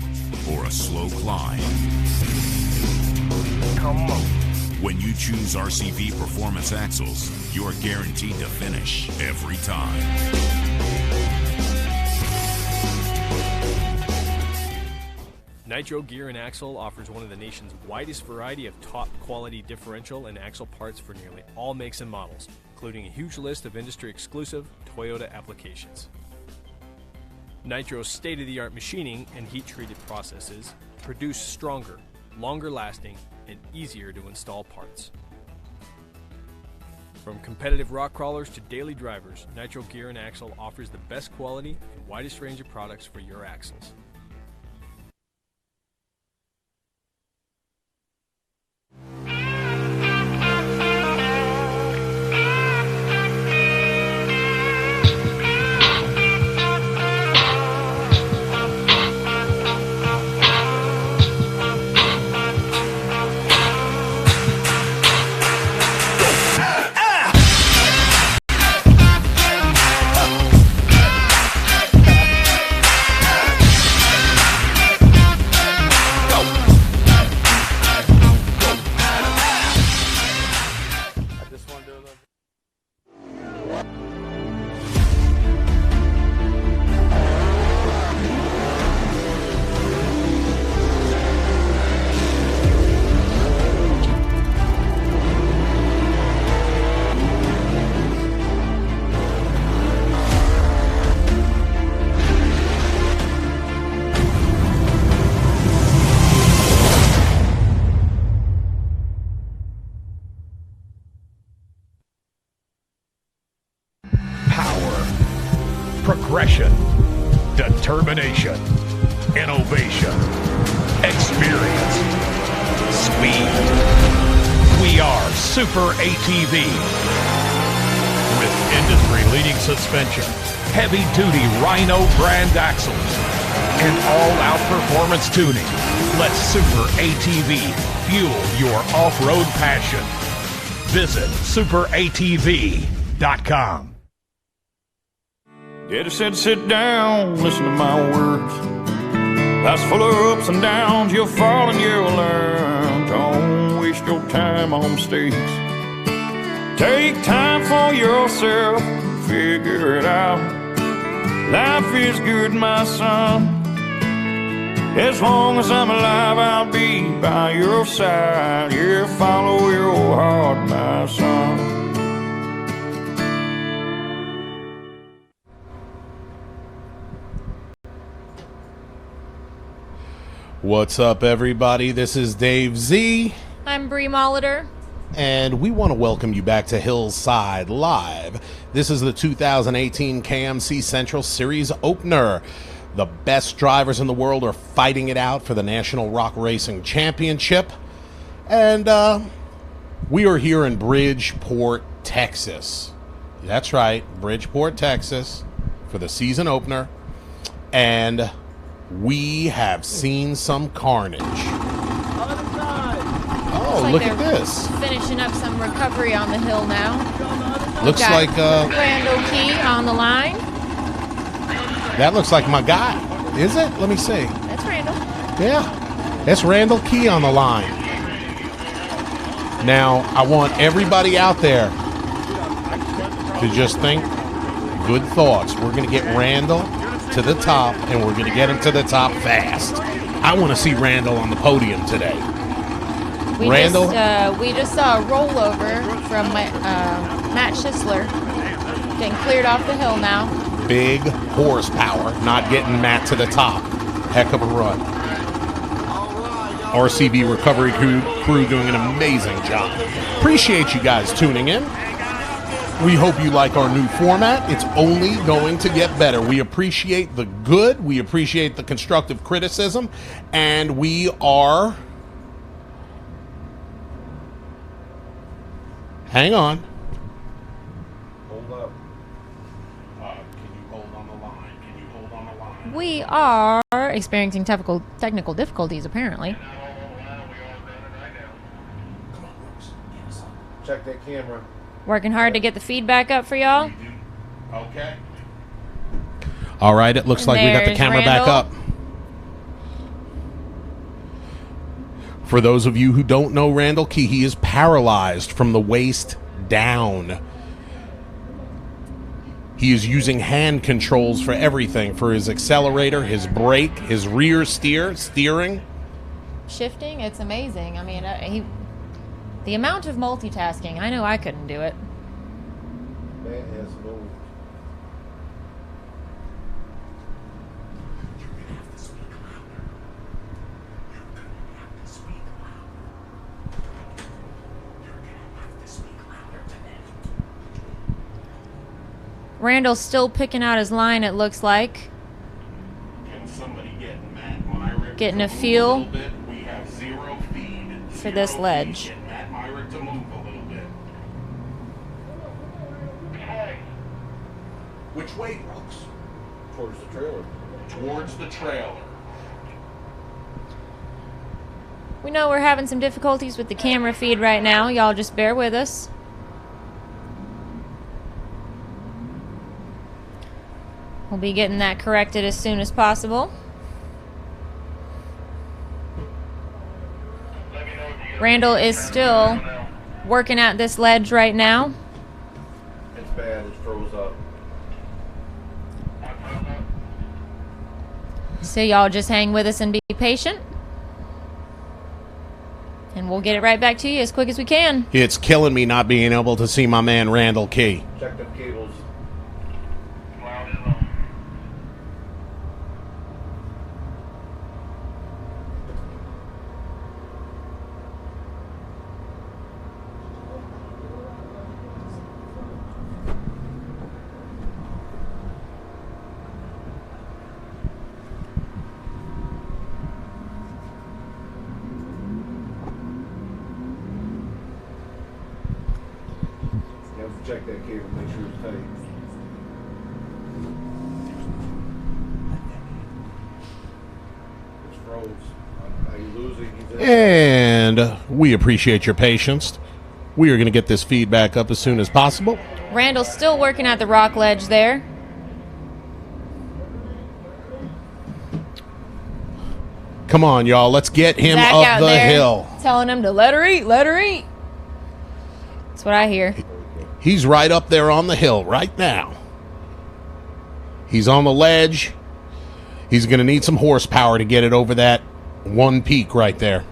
or a slow climb. When you choose RCV Performance Axles, you're guaranteed to finish every time. Nitro Gear and Axle offers one of the nation's widest variety of top quality differential and axle parts for nearly all makes and models, including a huge list of industry exclusive Toyota applications. Nitro's state-of-the-art machining and heat-treated processes produce stronger, longer lasting, and easier to install parts. From competitive rock crawlers to daily drivers, Nitro Gear and Axle offers the best quality and widest range of products for your axles. Progression, determination, innovation, experience, speed. We are Super ATV. With industry-leading suspension, heavy-duty Rhino brand axles, and all-out performance tuning, let Super ATV fuel your off-road passion. Visit superatv.com. Daddy said, sit down, listen to my words. Life's full of ups and downs, you'll fall and you'll learn. Don't waste your time on mistakes. Take time for yourself, figure it out. Life is good, my son. As long as I'm alive, I'll be by your side. Yeah, follow your heart, my son. What's up, everybody? This is Dave Z. I'm Bree Molitor. And we want to welcome you back to Hillside Live. This is the 2018 KMC Central Series opener. The best drivers in the world are fighting it out for the National Rock Racing Championship. And we are here in Bridgeport, Texas. That's right, Bridgeport, Texas, for the season opener. And we have seen some carnage. Oh, look at this. Finishing up some recovery on the hill now. Looks like Randall Key on the line. That looks like my guy. Is it? Let me see. That's Randall. Yeah. That's Randall Key on the line. Now, I want everybody out there. to just think good thoughts. We're going to get Randall to the top, and we're going to get him to the top fast. I want to see Randall on the podium today. Randall? We just saw a rollover from Matt Schisler. Getting cleared off the hill now. Big horsepower, not getting Matt to the top. Heck of a run. RCV recovery crew doing an amazing job. Appreciate you guys tuning in. We hope you like our new format. It's only going to get better. We appreciate the good. We appreciate the constructive criticism. And we are... Hang on. Hold up. Can you hold on the line? Can you hold on the line? We are experiencing technical difficulties, apparently. Check that camera. Working hard to get the feedback up for y'all. Okay. All right, it looks like we got the camera back up. For those of you who don't know Randall Key, he is paralyzed from the waist down. He is using hand controls for everything, for his accelerator, his brake, his rear steering. Shifting, it's amazing. I mean, the amount of multitasking, I know I couldn't do it. Man has moved. Randall's still picking out his line, it looks like. Can somebody get Matt Myrick Getting a to move feel little bit? We have zero feed. for this ledge. Get Matt Myrick to move a little bit. Which way, Brooks? Towards the trailer. Towards the trailer. We know we're having some difficulties with the camera feed right now. Y'all just bear with us. We'll be getting that corrected as soon as possible. Randall is still working at this ledge right now. It's bad. It's froze up. So y'all just hang with us and be patient. And we'll get it right back to you as quick as we can. It's killing me not being able to see my man Randall Key. Check them cables. Check that cable, make sure it's tight. It's froze. Are you losing? And we appreciate your patience. We are going to get this feedback up as soon as possible. Randall's still working at the rock ledge there. Come on, y'all. Let's get him Zach up out the there hill. telling him to let her eat, let her eat. That's what I hear. He's right up there on the hill right now. He's on the ledge. He's going to need some horsepower to get it over that one peak right there.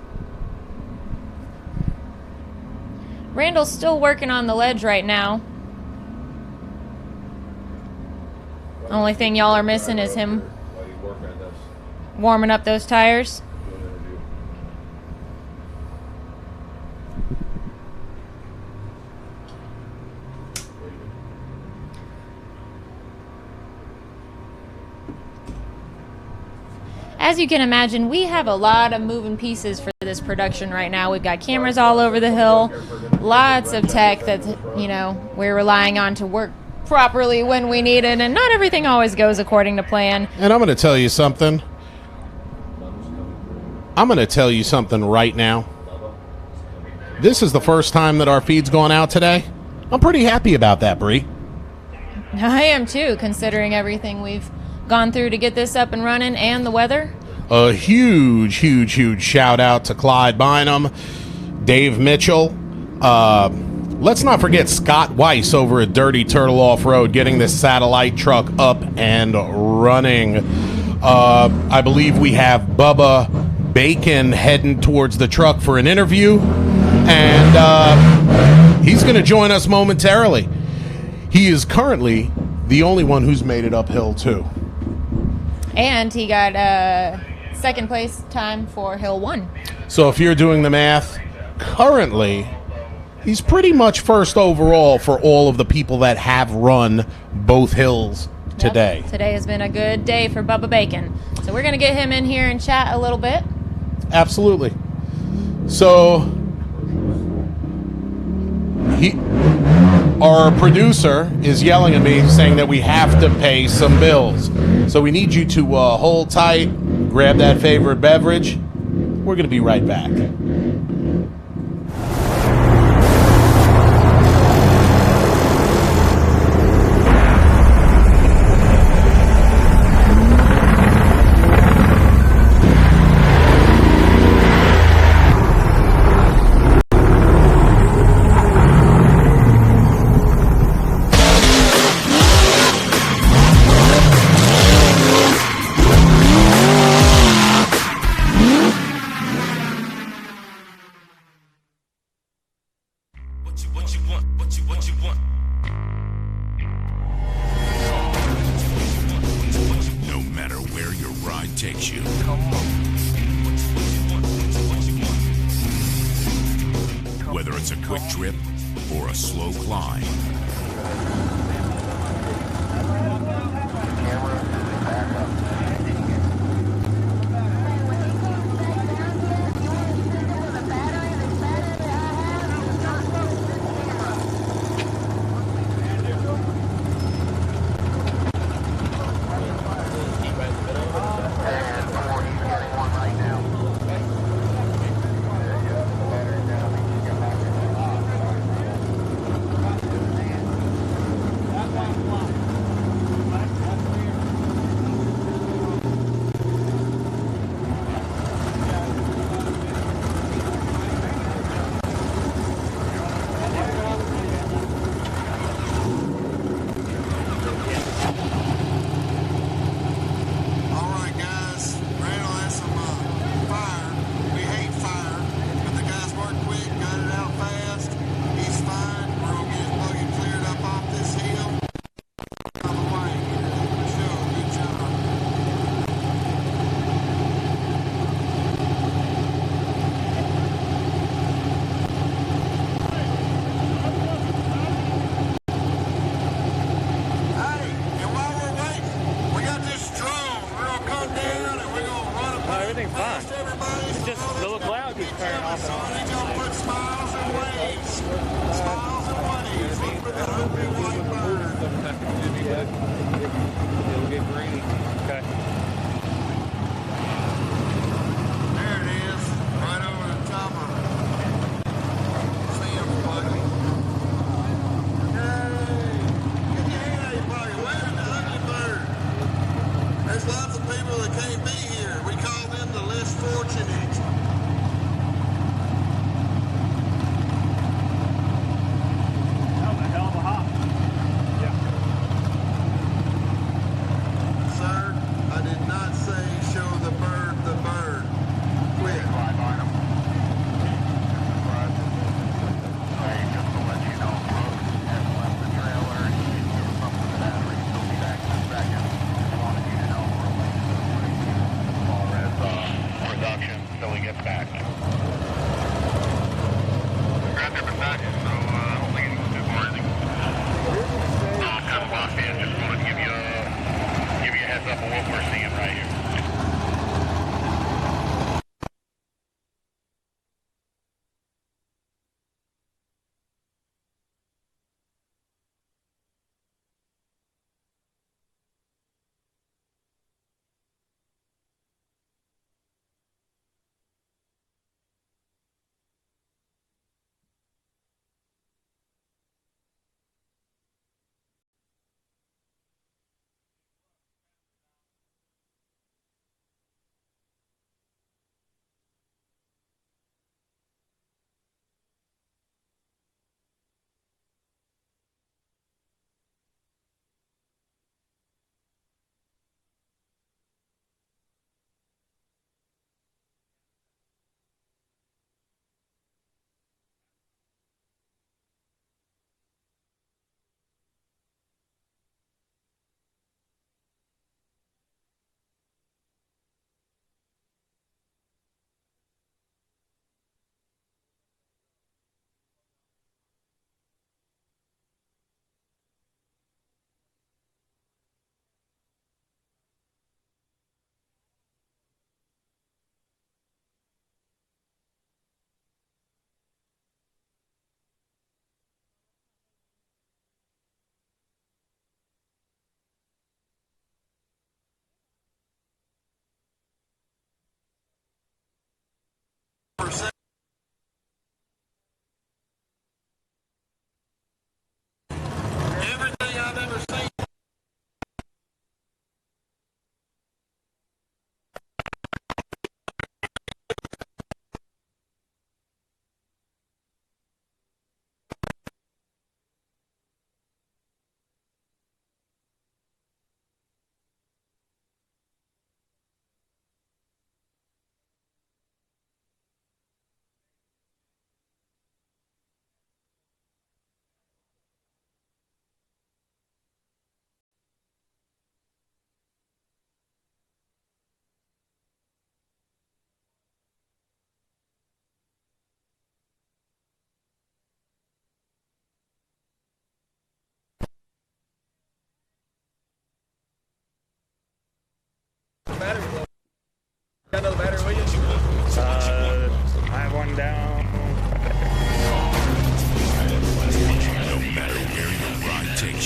Randall's still working on the ledge right now. Only thing y'all are missing is him warming up those tires. As you can imagine, we have a lot of moving pieces for this production right now. We've got cameras all over the hill, lots of tech that, you know, we're relying on to work properly when we need it, and not everything always goes according to plan. And I'm going to tell you something. I'm going to tell you something right now. This is the first time that our feed's gone out today. I'm pretty happy about that, Bree. I am too, considering everything we've gone through to get this up and running and the weather. A huge shout out to Clyde Bynum, Dave Mitchell, let's not forget Scott Weiss over at Dirty Turtle Off-Road getting this satellite truck up and running. I believe we have Bubba Bacon heading towards the truck for an interview, and he's going to join us momentarily. He is currently the only one who's made it uphill, too. And he got second place time for Hill 1. So if you're doing the math, currently, he's pretty much first overall for all of the people that have run both hills today. Yep. Today has been a good day for Bubba Bacon. So we're going to get him in here and chat a little bit. Absolutely. So, our producer is yelling at me saying that we have to pay some bills. So we need you to hold tight, grab that favorite beverage. We're going to be right back. No matter where your ride takes you. Whether it's a quick trip or a slow climb.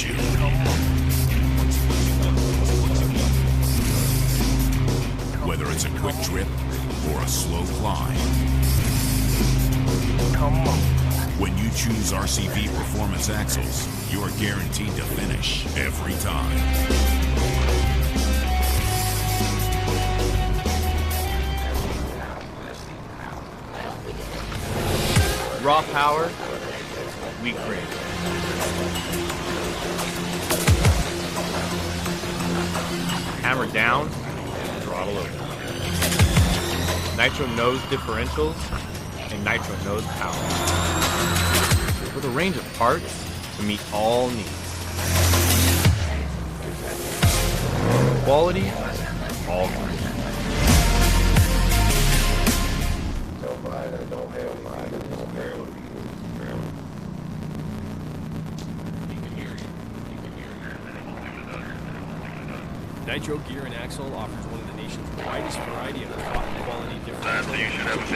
push you. Whether it's a quick trip or a slow climb. When you choose RCV Performance Axles, you're guaranteed to finish every time. Raw power, weak brake. Hammer down, throttle over. Nitro nose differentials and nitro nose power. With a range of parts to meet all needs. Quality, all three. Nitro Gear and Axle offers one of the nation's widest variety of top quality differentials.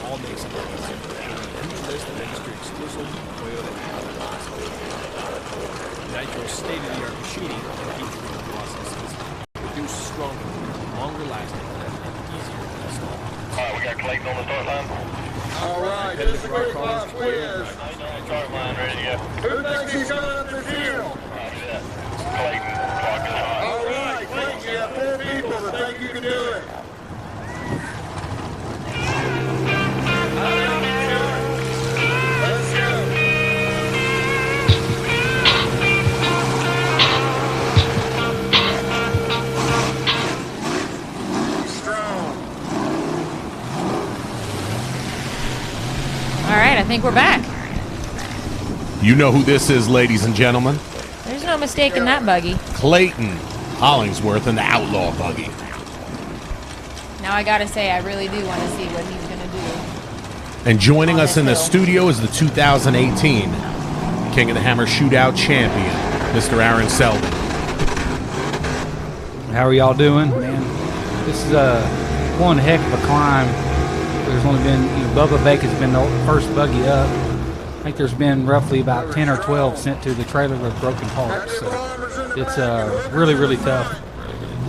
All makes and models, including a huge list of industry exclusive Toyota axles. Nitro's state-of-the-art machining and heat treatment processes produce stronger, longer lasting, and easier to install. Alright, we got Clayton on the start line. Alright, just a quick pop quiz. Start line ready to go. Who thinks he's going up this hill? Clayton, clock is hot. Alright, Clayton, you have 4 people that think you can do it. Let's go. Strong. All right, I think we're back. You know who this is, ladies and gentlemen. There's no mistaking that buggy. Clayton Hollingsworth and the Outlaw Buggy. Now I gotta say, I really do want to see what he's gonna do. And joining us in the hill. studio is the 2018 King of the Hammer Shootout champion, Mr. Aaron Selden. How are y'all doing? Man, this is one heck of a climb. There's only been, Bubba Bacon's been the first buggy up. I think there's been roughly about 10 or 12 sent to the trailer with broken parts. So it's really, really tough.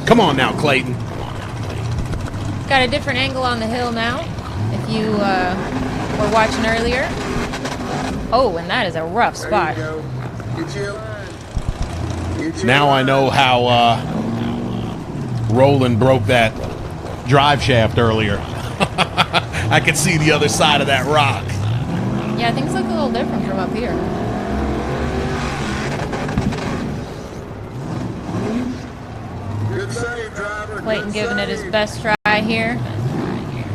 Come on now, Clayton. Got a different angle on the hill now. If you were watching earlier. Oh, and that is a rough spot. Now I know how Roland broke that drive shaft earlier. I could see the other side of that rock. Yeah, things look a little different from up here. Good save, driver. Clayton giving it his best try here.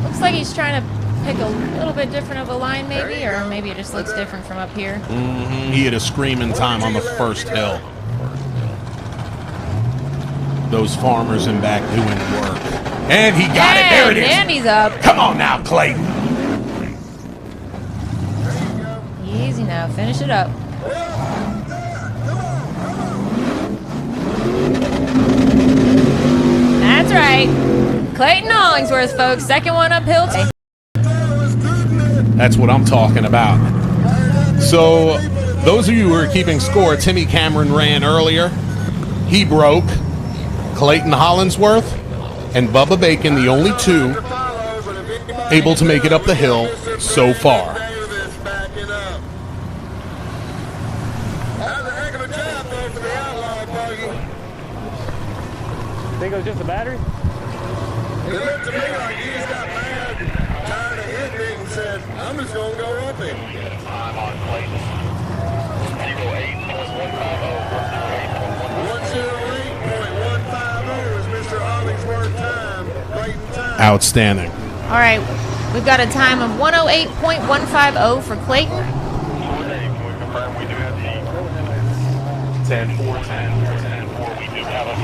Looks like he's trying to pick a little bit different of a line maybe, or maybe it just looks different from up here. He had a screaming time on the first hill. Those farmers in back doing work. And he got it. There it is. And he's up. Come on now, Clayton. Easy now. Finish it up. That's right. Clayton Hollingsworth, folks. Second one uphill. That's what I'm talking about. So, those of you who are keeping score, Timmy Cameron ran earlier. He broke. Clayton Hollingsworth and Bubba Bacon, the only two able to make it up the hill so far. Think it was just a battery? It looked to me like he just got mad, tired of hitting it, and said, I'm just going to go up it. Time on Clayton. 108.150 is Mr. Hollingsworth time. Clayton time. Outstanding. All right. We've got a time of 108.150 for Clayton. 10-4, 10-4. We do have a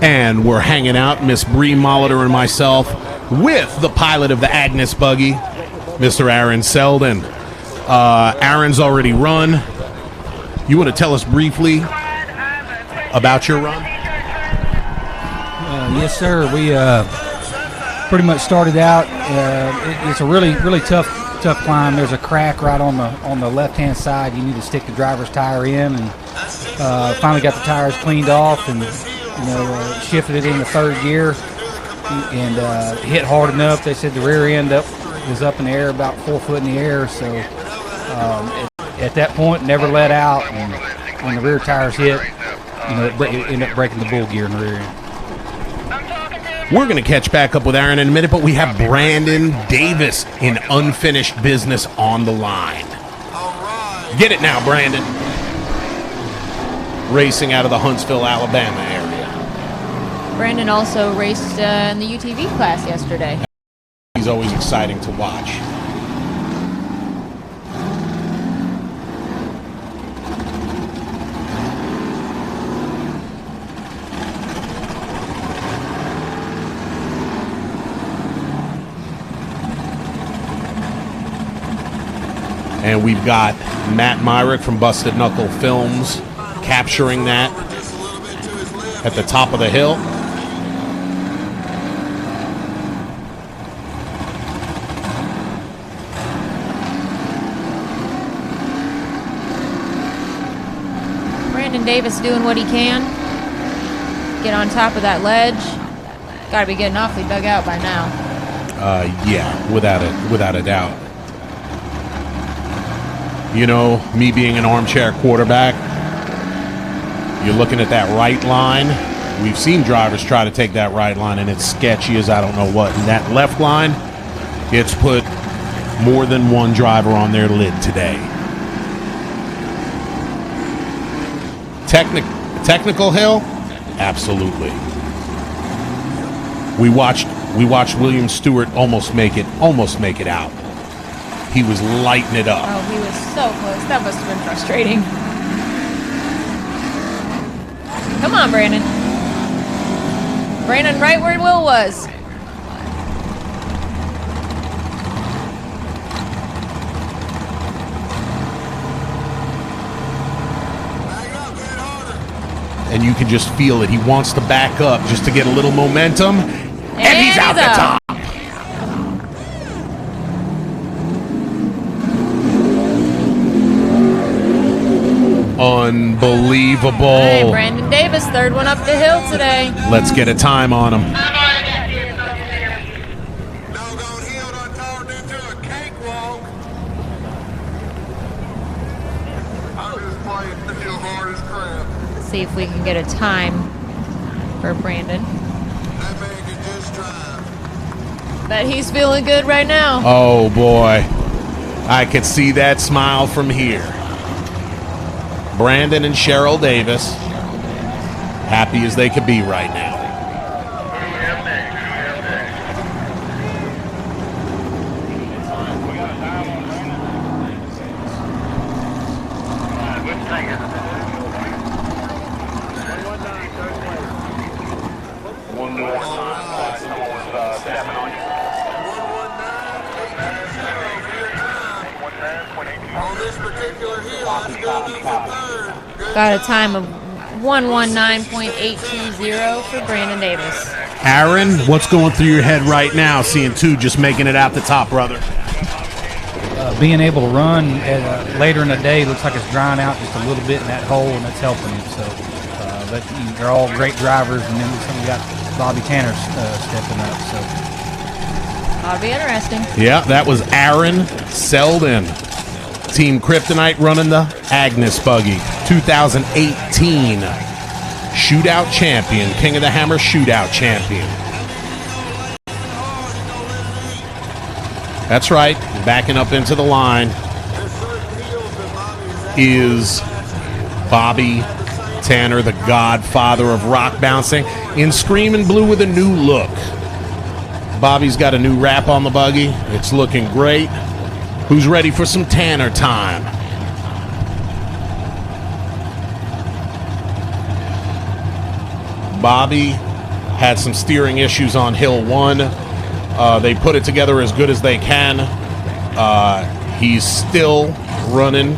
And we're hanging out, Miss Bree Molitor and myself, with the pilot of the Agnes buggy, Mr. Aaron Selden. Aaron's already run. You want to tell us briefly about your run? Yes, sir. We pretty much started out. It's a really, really tough tough climb. There's a crack right on the left-hand side. You need to stick the driver's tire in, and finally got the tires cleaned off, and shifted it into third gear, and hit hard enough. They said the rear end was up in the air, about 4 foot in the air. So at that point, never let out, and when the rear tires hit, it ended up breaking the bull gear in the rear end. We're going to catch back up with Aaron in a minute, but we have Brandon Davis in unfinished business on the line. Get it now, Brandon. Racing out of the Huntsville, Alabama area. Brandon also raced in the UTV class yesterday. He's always exciting to watch. And we've got Matt Myrick from Busted Knuckle Films capturing that at the top of the hill. Brandon Davis doing what he can. Get on top of that ledge. Got to be getting awfully dug out by now. Yeah, without a doubt. Me being an armchair quarterback, you're looking at that right line. We've seen drivers try to take that right line, and it's sketchy as I don't know what. And that left line, it's put more than one driver on their lid today. Technical hill? Absolutely. We watched William Stewart almost make it out. He was lighting it up. Oh, he was so close. That must have been frustrating. Come on, Brandon. Brandon right where Will was. And you can just feel it. He wants to back up just to get a little momentum. And he's out the top. Unbelievable. Hey, Brandon Davis, third one up the hill today. Let's get a time on him. Let's see if we can get a time for Brandon. Bet he's feeling good right now. Oh, boy. I could see that smile from here. Brandon and Cheryl Davis, happy as they could be right now. One more time. Someone's stepping on you. On this particular hill, that's going to be for third. Got a time of 119.820 for Brandon Davis. Aaron, what's going through your head right now, seeing two just making it out the top, brother? Being able to run later in the day looks like it's drying out just a little bit in that hole, and that's helping him. So, but they're all great drivers, and then we got Bobby Tanner stepping up. So, That'll be interesting. Yeah, that was Aaron Selden. Team Kryptonite running the Agnes buggy. 2018 Shootout champion. King of the Hammer Shootout champion. That's right. Backing up into the line is Bobby Tanner, the godfather of rock bouncing, in Screaming Blue with a new look. Bobby's got a new wrap on the buggy. It's looking great. Who's ready for some Tanner time? Bobby had some steering issues on Hill 1. They put it together as good as they can. He's still running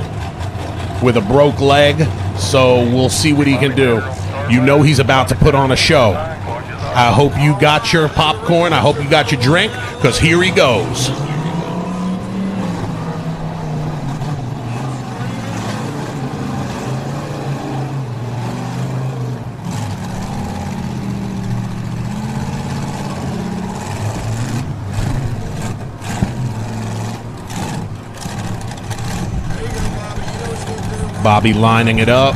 with a broke leg, so we'll see what he can do. You know he's about to put on a show. I hope you got your popcorn. I hope you got your drink, because here he goes. Bobby lining it up.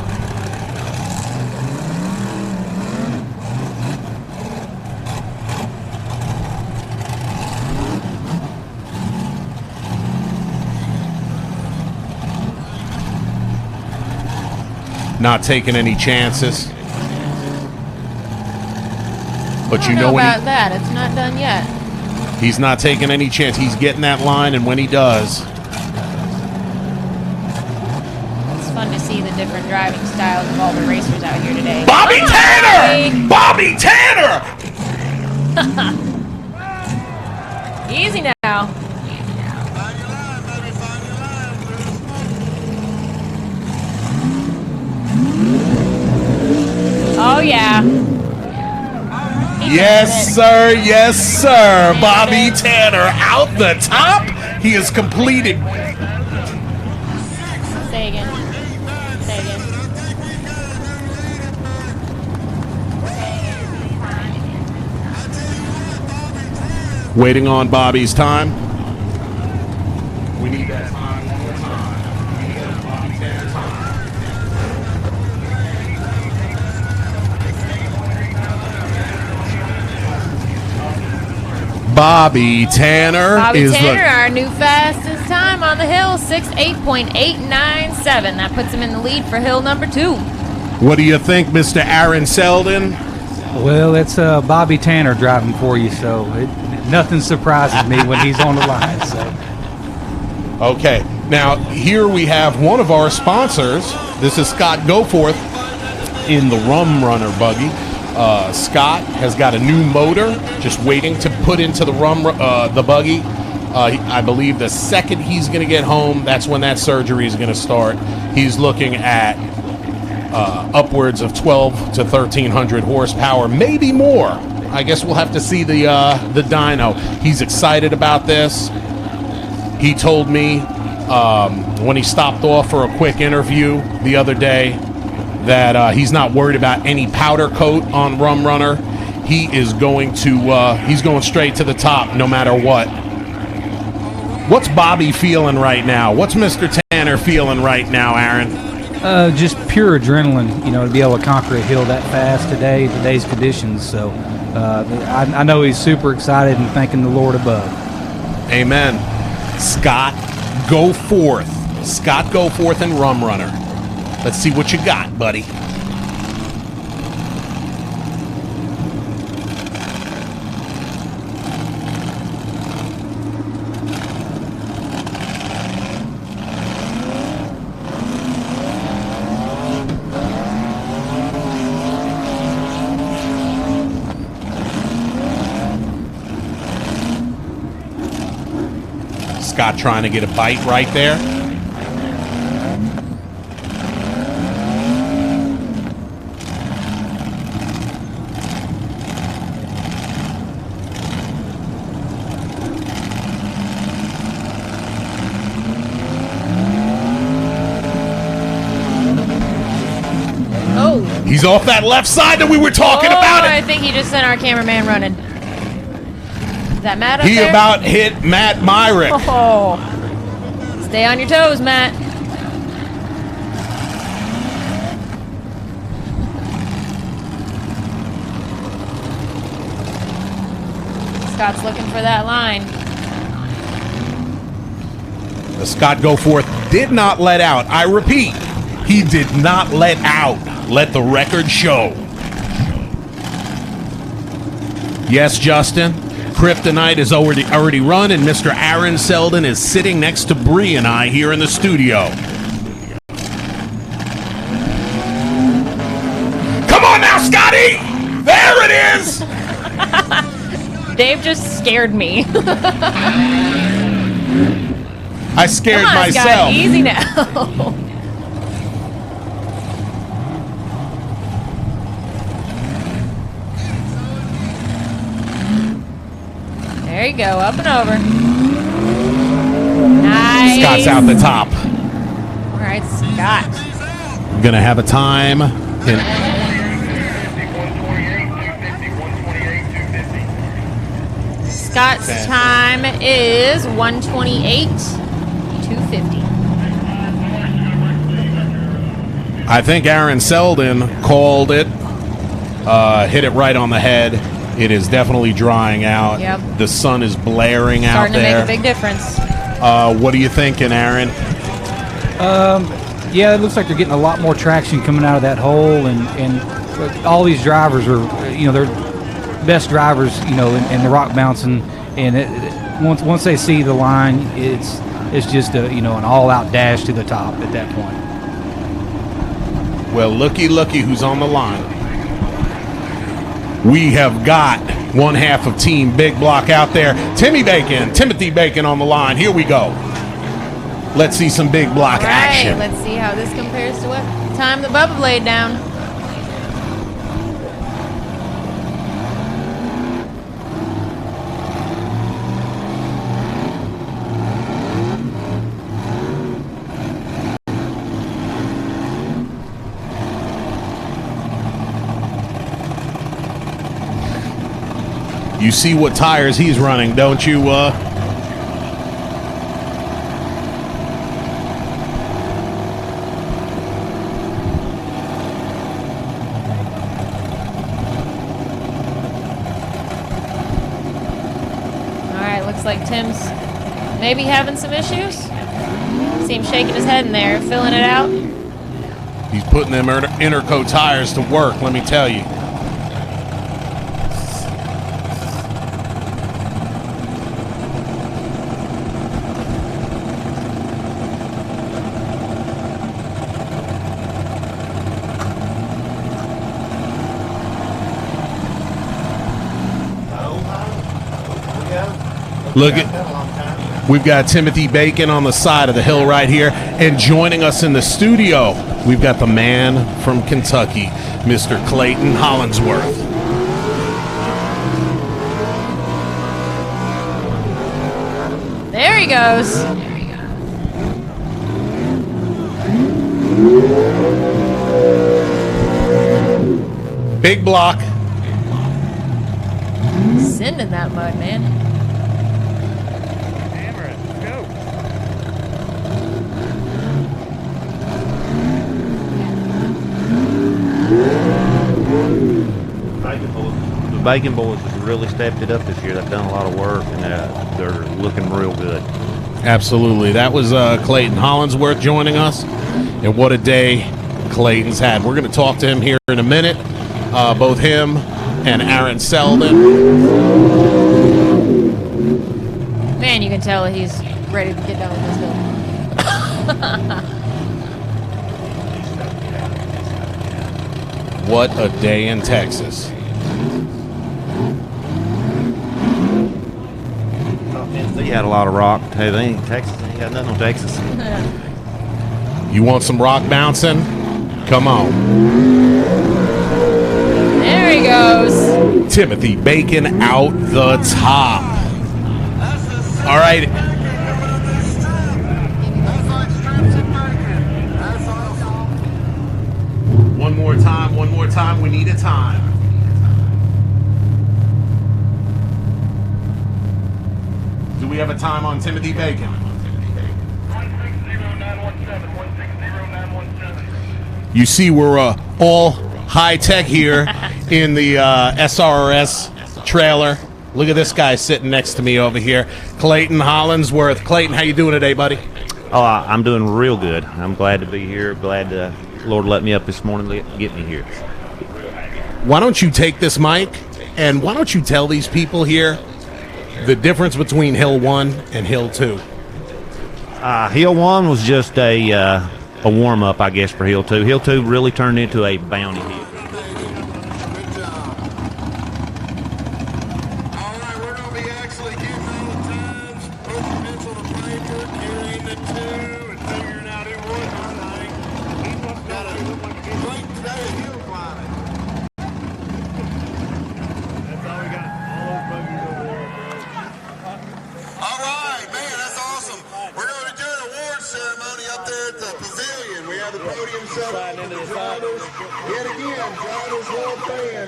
Not taking any chances. But I you don't know when about that. It's not done yet. he's not taking any chance. He's getting that line, and when he does, It's fun to see the different driving styles of all the racers out here today. Bobby Come on, Tanner! Bobby Tanner! Bobby. Easy now. Oh yeah. Yes, sir. Yes, sir. Bobby Tanner out the top. He has completed. Say again. Say again. Waiting on Bobby's time. We need that time one more time. We need that Bobby Tanner time. Bobby Tanner Bobby is Tanner, the our new fastest time on the hill, 6:8.897. That puts him in the lead for hill number 2. What do you think, Mr. Aaron Selden? Well, it's Bobby Tanner driving for you, so nothing surprises me when he's on the line. So. Okay, now here we have one of our sponsors. This is Scott Goforth in the Rum Runner buggy. Scott has got a new motor just waiting to put into the the buggy. I believe the second he's going to get home, that's when that surgery is going to start. He's looking at upwards of 12 to 1,300 horsepower, maybe more. I guess we'll have to see the dyno. He's excited about this. He told me when he stopped off for a quick interview the other day that he's not worried about any powder coat on Rum Runner. He is going to he's going straight to the top no matter what. What's Bobby feeling right now? What's Mr. Tanner feeling right now, Aaron? Just pure adrenaline, to be able to conquer a hill that fast today, today's conditions. So I know he's super excited and thanking the Lord above. Amen. Scott Goforth. Scott Goforth and Rum Runner. Let's see what you got, buddy. Scott trying to get a bite right there. He's off that left side that we were talking about. I think he just sent our cameraman running. Is that Matt up He there? about hit Matt Myrick. Oh. Stay on your toes, Matt. Scott's looking for that line. Scott Goforth did not let out. I repeat, he did not let out. Let the record show. Yes, Justin. Kryptonite is already run, and Mr. Aaron Selden is sitting next to Bree and I here in the studio. Come on now, Scotty! There it is! Dave just scared me. I scared Come on, myself. Scotty, easy now. There you go, up and over. Nice. Scott's out the top. All right, Scott. Gonna have a time in Scott's time is 1:28.250. I think Aaron Selden called it, hit it right on the head. It is definitely drying out. Yep. The sun is blaring out Starting to there. make a big difference. What are you thinking, Aaron? Yeah, it looks like they're getting a lot more traction coming out of that hole, and all these drivers are, they're best drivers, in the rock bouncing, and once they see the line, it's just an all-out dash to the top at that point. Well, looky who's on the line. We have got one half of Team Big Block out there. Timothy Bacon on the line. Here we go. Let's see some Big Block All right, action. let's see how this compares to what time the Bubba laid down. You see what tires he's running, don't you? Looks like Tim's maybe having some issues. See him shaking his head in there, filling it out. He's putting them Interco tires to work, let me tell you. Look at, we've got Timothy Bacon on the side of the hill right here, and joining us in the studio, we've got the man from Kentucky, Mr. Clayton Hollingsworth. There he goes. Big Block. Sending that mud, man. The Bacon Boys have really stepped it up this year. They've done a lot of work, and they're looking real good. Absolutely. That was Clayton Hollingsworth joining us, and what a day Clayton's had. We're going to talk to him here in a minute, both him and Aaron Selden. Man, you can tell he's ready to get done with this hill. What a day in Texas. They had a lot of rock. Hey, they ain't Texas. They ain't got nothing on Texas. You want some rock bouncing? Come on. There he goes. Timothy Bacon out the top. All right. One more time. We need a time. Do we have a time on Timothy Bacon? 160-917. You see, we're all high tech here in the SRRS trailer. Look at this guy sitting next to me over here, Clayton Hollingsworth. Clayton, how you doing today, buddy? Oh, I'm doing real good. I'm glad to be here. Glad the Lord let me up this morning to get me here. Why don't you take this mic and why don't you tell these people here the difference between Hill 1 and Hill 2? Hill 1 was just a warm-up, I guess, for Hill 2. Hill 2 really turned into a bounty hill.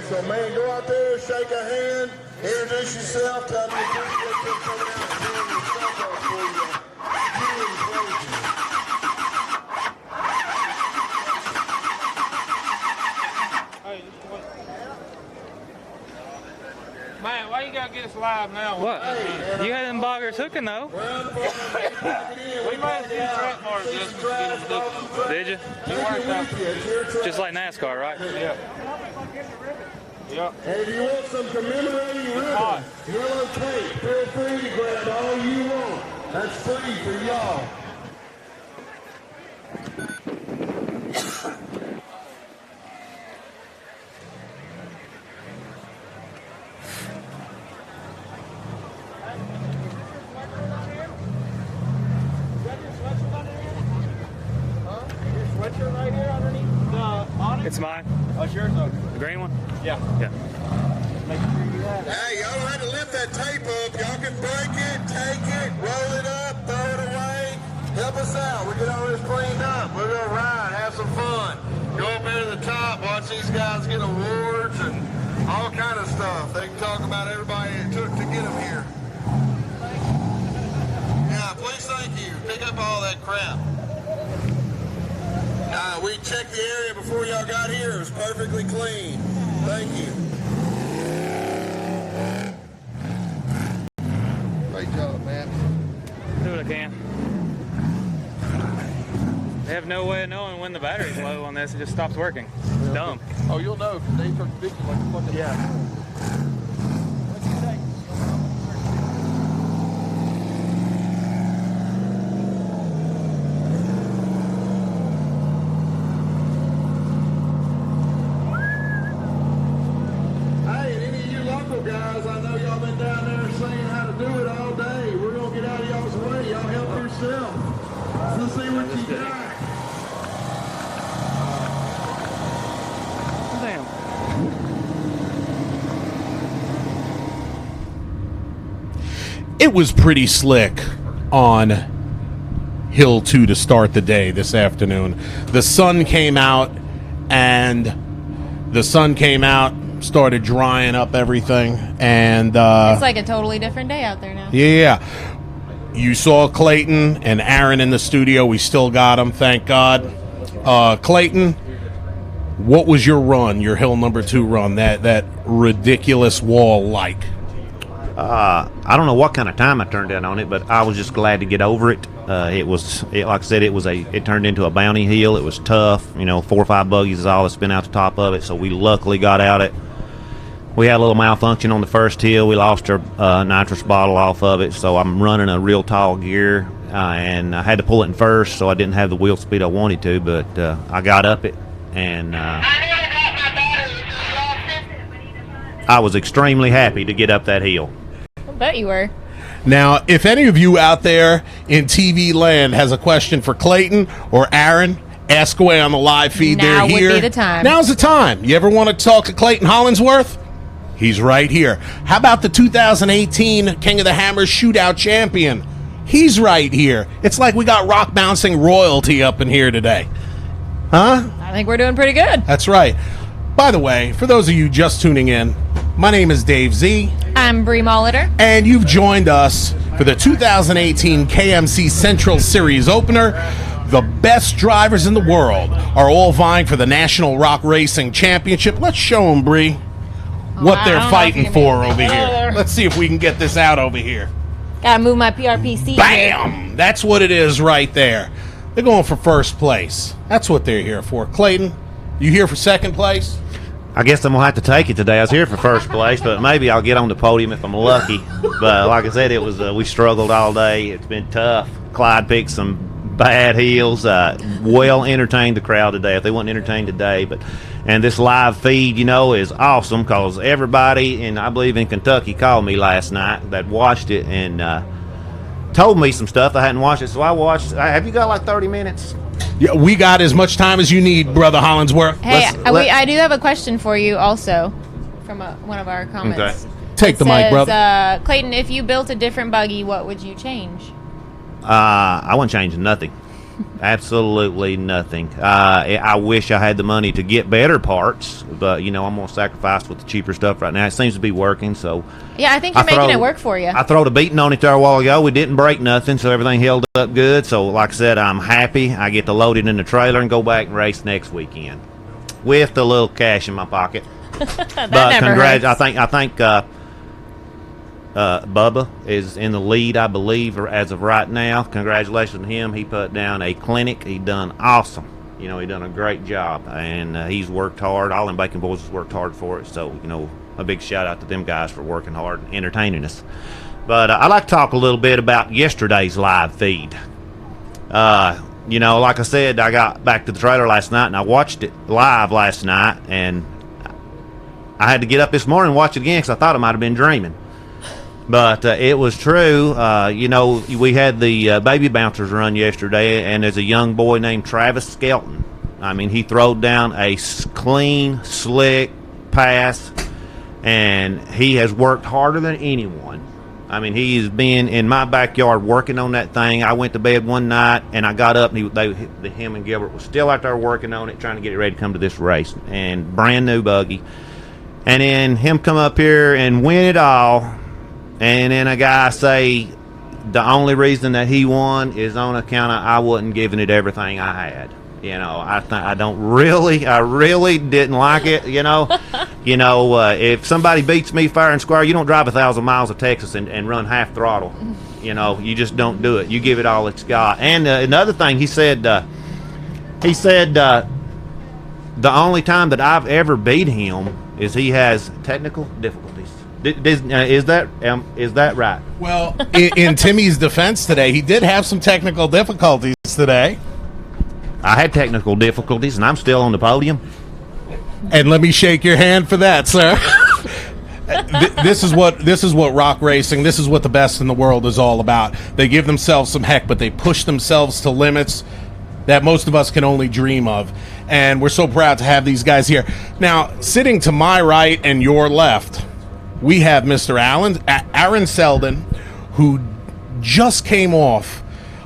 So, man, go out there, shake a hand, introduce yourself, tell me if you're coming out and doing your stuff for you. you gotta get us live now. What? You had them boggers hooking though. We might have seen track marks just Did you? It worked out. Just like NASCAR, right? Yeah. Yep. And if you want some commemorating ribbon, yellow tape, feel free to grab all you want. That's free for y'all. It's mine. Oh, it's yours, though. The green one? Yeah. Yeah. Make sure you have it. Hey, y'all don't have to lift that tape up. Y'all can break it, take it, roll it up, throw it away. Help us out. We get all this cleaned up. We're going to ride, have some fun. Go up here to the top, watch these guys get awards and all kind of stuff. They can talk about everybody it took to get them here. Yeah, please thank you. Pick up all that crap. We checked the area before y'all got here. It was perfectly clean. Thank you. Great job, man. Do what I can. They have no way of knowing when the battery's low on this. It just stops working. It's dumb. Oh, you'll know because they start speaking like fucking. Yeah. Hey, and any of you local guys, I know y'all been down there saying how to do it all day. We're going to get out of y'all's way. Y'all help yourself. Let's see what you got. Damn. It was pretty slick on Hill 2 to start the day this afternoon. The sun came out, started drying up everything, and It's like a totally different day out there now. yeah. You saw Clayton and Aaron in the studio. We still got them, thank God. Clayton, what was your run, your Hill number 2 run, that ridiculous wall like? I don't know what kind of time I turned in on it, but I was just glad to get over it. Like I said, it turned into a bounty hill. It was tough. 4 or 5 buggies is all that's been out the top of it, so we luckily got out it. We had a little malfunction on the first hill. We lost our nitrous bottle off of it, so I'm running a real tall gear, and I had to pull it in first, so I didn't have the wheel speed I wanted to, but I got up it, and I was extremely happy to get up that hill. I bet you were. Now, if any of you out there in TV land has a question for Clayton or Aaron, ask away on the live feed. Now They're here. would be the time. Now's the time. You ever want to talk to Clayton Hollingsworth? He's right here. How about the 2018 King of the Hammers shootout champion? He's right here. It's like we got rock bouncing royalty up in here today. Huh? I think we're doing pretty good. That's right. By the way, for those of you just tuning in, my name is Dave Z. I'm Bree Molitor. And you've joined us for the 2018 KMC Central Series opener. The best drivers in the world are all vying for the National Rock Racing Championship. Let's show them, Bree, what they're fighting for over here. Let's see if we can get this out over here. Gotta move my PRPC. Bam! That's what it is right there. They're going for first place. That's what they're here for. Clayton, you here for second place? I guess I'm going to have to take it today. I was here for first place, but maybe I'll get on the podium if I'm lucky. But like I said, it was we struggled all day. It's been tough. Clyde picked some bad heels. Well entertained the crowd today. If they weren't entertained today, and this live feed, is awesome because everybody, and I believe in Kentucky, called me last night that watched it and told me some stuff I hadn't watched it. So I watched. Have you got like 30 minutes? Yeah, we got as much time as you need, Brother Hollingsworth. Hey, I do have a question for you also from one of our comments. Okay. Take the mic, brother. Clayton, if you built a different buggy, what would you change? I wouldn't change nothing. Absolutely nothing. I wish I had the money to get better parts, but I'm going to sacrifice with the cheaper stuff right now. It seems to be working, so yeah, I think you're making it work for you. I throwed a beating on it there a while ago. We didn't break nothing, so everything held up good. So, like I said, I'm happy. I get to load it in the trailer and go back and race next weekend with a little cash in my pocket. That never hurts. I think Bubba is in the lead, I believe, or as of right now. Congratulations to him. He put down a clinic. He done awesome. He done a great job, and he's worked hard. All them Bacon Boys has worked hard for it. So, a big shout out to them guys for working hard and entertaining us. But I'd like to talk a little bit about yesterday's live feed. Like I said, I got back to the trailer last night, and I watched it live last night, and I had to get up this morning and watch it again because I thought I might have been dreaming. But it was true. We had the baby bouncers run yesterday, and there's a young boy named Travis Skelton. I mean, he throwed down a clean, slick pass, and he has worked harder than anyone. I mean, he's been in my backyard working on that thing. I went to bed one night, and I got up, and him and Gilbert was still out there working on it, trying to get it ready to come to this race. And brand new buggy. And then him come up here and win it all. And then a guy say the only reason that he won is on account of I wasn't giving it everything I had. I really didn't like it. If somebody beats me fair and square, you don't drive 1,000 miles of Texas and run half throttle. You just don't do it. You give it all it's got. And another thing, he said the only time that I've ever beat him is he has technical difficulties. Is that right? Well, in Timmy's defense today, he did have some technical difficulties today. I had technical difficulties, and I'm still on the podium. And let me shake your hand for that, sir. This is what rock racing, this is what the best in the world is all about. They give themselves some heck, but they push themselves to limits that most of us can only dream of. And we're so proud to have these guys here. Now, sitting to my right and your left, we have Mr. Aaron Selden, who just came off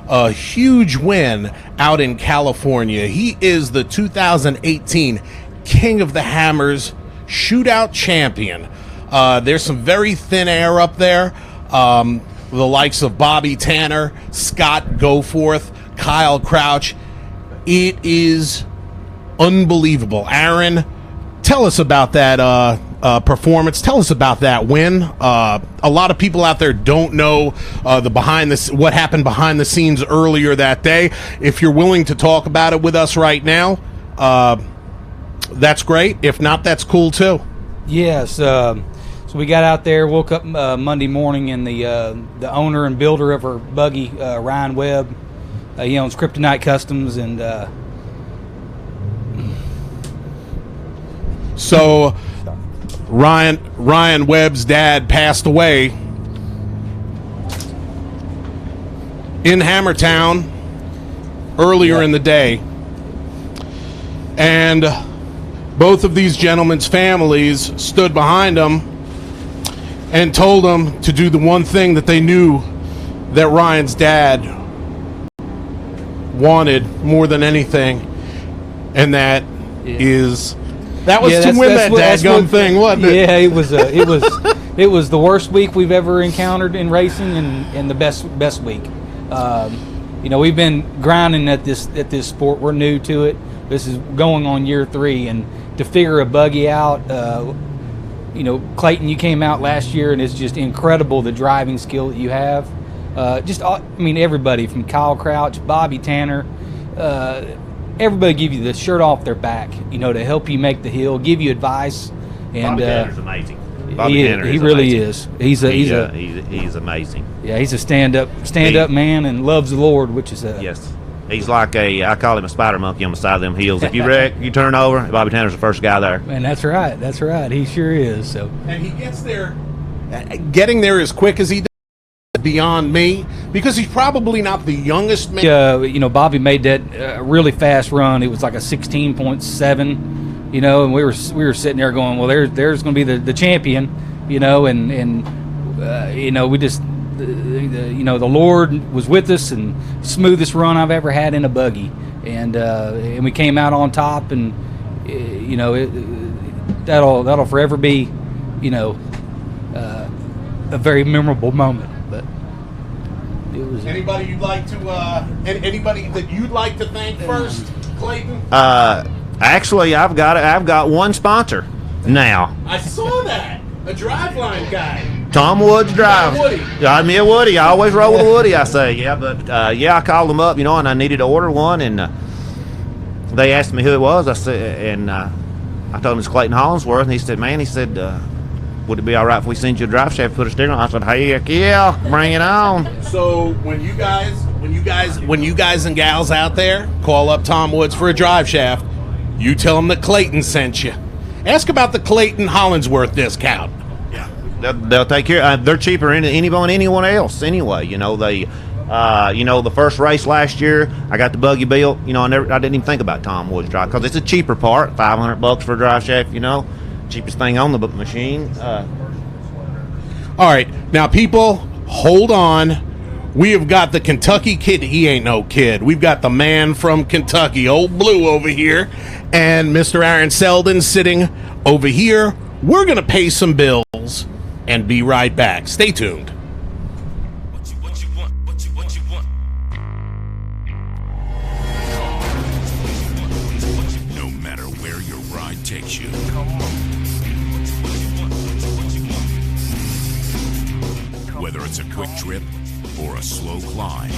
a huge win out in California. He is the 2018 King of the Hammers shootout champion. There's some very thin air up there. The likes of Bobby Tanner, Scott Goforth, Kyle Crouch. It is unbelievable. Aaron, tell us about that performance. Tell us about that win. A lot of people out there don't know what happened behind the scenes earlier that day. If you're willing to talk about it with us right now, that's great. If not, that's cool too. Yes. So we got out there, woke up Monday morning, and the owner and builder of our buggy, Ryan Webb, he owns Kryptonite Customs, and so Ryan Webb's dad passed away in Hammertown earlier in the day, and both of these gentlemen's families stood behind them and told them to do the one thing that they knew that Ryan's dad wanted more than anything, and that is that was to win that dadgum thing, wasn't it? Yeah, it was the worst week we've ever encountered in racing, and the best week. We've been grinding at this sport. We're new to it. This is going on year 3, and to figure a buggy out, Clayton, you came out last year, and it's just incredible the driving skill that you have. Everybody from Kyle Crouch, Bobby Tanner, everybody give you the shirt off their back, to help you make the hill, give you advice. And Bobby Tanner's amazing. He really is. He's amazing. Yeah, he's a stand up man and loves the Lord, which is yes. He's like I call him a spider monkey on the side of them hills. If you wreck, you turn over, Bobby Tanner's the first guy there. And that's right. He sure is. So. And he gets there, getting there as quick as he does, beyond me, because he's probably not the youngest man. Bobby made that really fast run. It was like a 16.7, and we were sitting there going, well, there's going to be the champion, we just. The Lord was with us, and smoothest run I've ever had in a buggy, and we came out on top, and that'll forever be, a very memorable moment. But it was anybody that you'd like to thank first, Clayton. Actually, I've got one sponsor now. I saw that, a driveline guy. Tom Woods drive. Woody. Got me a Woody. I always roll with a Woody, I say. Yeah, but I called them up, and I needed to order one, and they asked me who it was. I said, and I told him it's Clayton Hollingsworth, and he said, would it be all right if we send you a drive shaft, put a sticker on? I said, heck yeah, bring it on. So when you guys and gals out there call up Tom Woods for a drive shaft, you tell them that Clayton sent you. Ask about the Clayton Hollingsworth discount. They'll take care. They're cheaper than anyone else anyway. The first race last year, I got the buggy built. I didn't even think about Tom Woods drive because it's a cheaper part, $500 for a drive shaft. Cheapest thing on the machine. All right, now people, hold on. We have got the Kentucky kid. He ain't no kid. We've got the man from Kentucky, Old Blue, over here, and Mr. Aaron Selden sitting over here. We're gonna pay some bills and be right back. Stay tuned. No matter where your ride takes you. Whether it's a quick trip or a slow climb.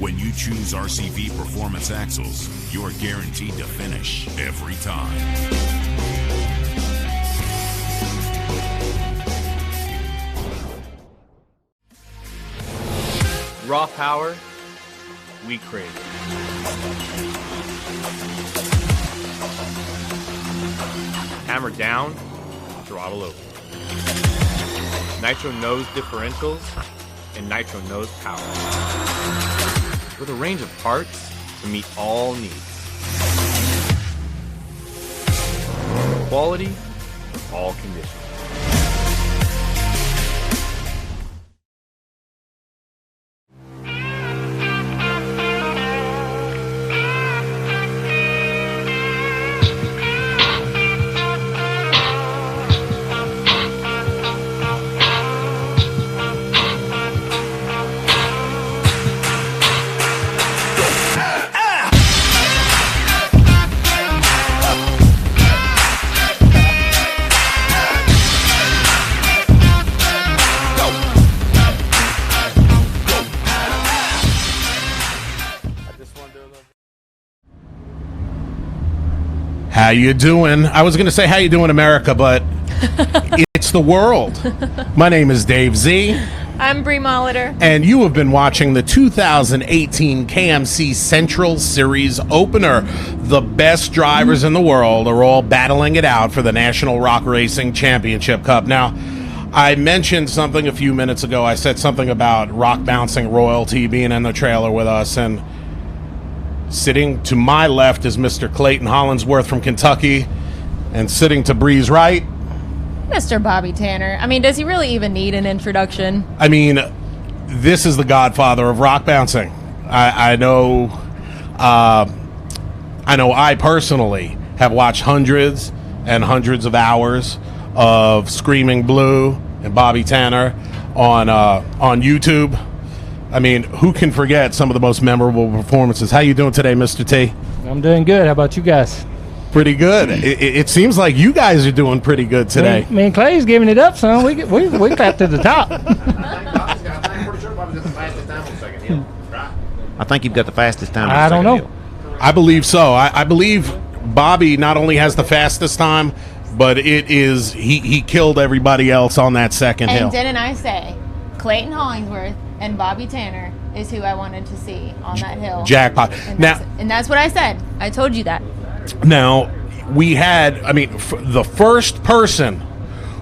When you choose RCV Performance Axles, you're guaranteed to finish every time. Raw power, we crave. Hammer down, throttle over. Nitro nose differentials and nitro nose power. With a range of parts to meet all needs. Quality, all conditions. How you doing? I was going to say how you doing, America, but it's the world. My name is Dave Z. I'm Bree Molitor. And you have been watching the 2018 KMC Central Series opener. The best drivers in the world are all battling it out for the National Rock Racing Championship Cup. Now, I mentioned something a few minutes ago. I said something about Rock Bouncing Royalty being in the trailer with us, and sitting to my left is Mr. Clayton Hollingsworth from Kentucky, and sitting to Bree's right, Mr. Bobby Tanner. I mean, does he really even need an introduction? I mean, this is the godfather of rock bouncing. I know I personally have watched hundreds and hundreds of hours of Screaming Blue and Bobby Tanner on YouTube. I mean, who can forget some of the most memorable performances? How you doing today, Mr. T? I'm doing good. How about you guys? Pretty good. It seems like you guys are doing pretty good today. Me and Clay's giving it up, son. We got to the top. I think you've got the fastest time. I don't know. I believe so. I believe Bobby not only has the fastest time, but it is he killed everybody else on that second hill. And didn't I say Clayton Hollingsworth and Bobby Tanner is who I wanted to see on that hill? Jackpot. And that's what I said. I told you that. Now, we had, the first person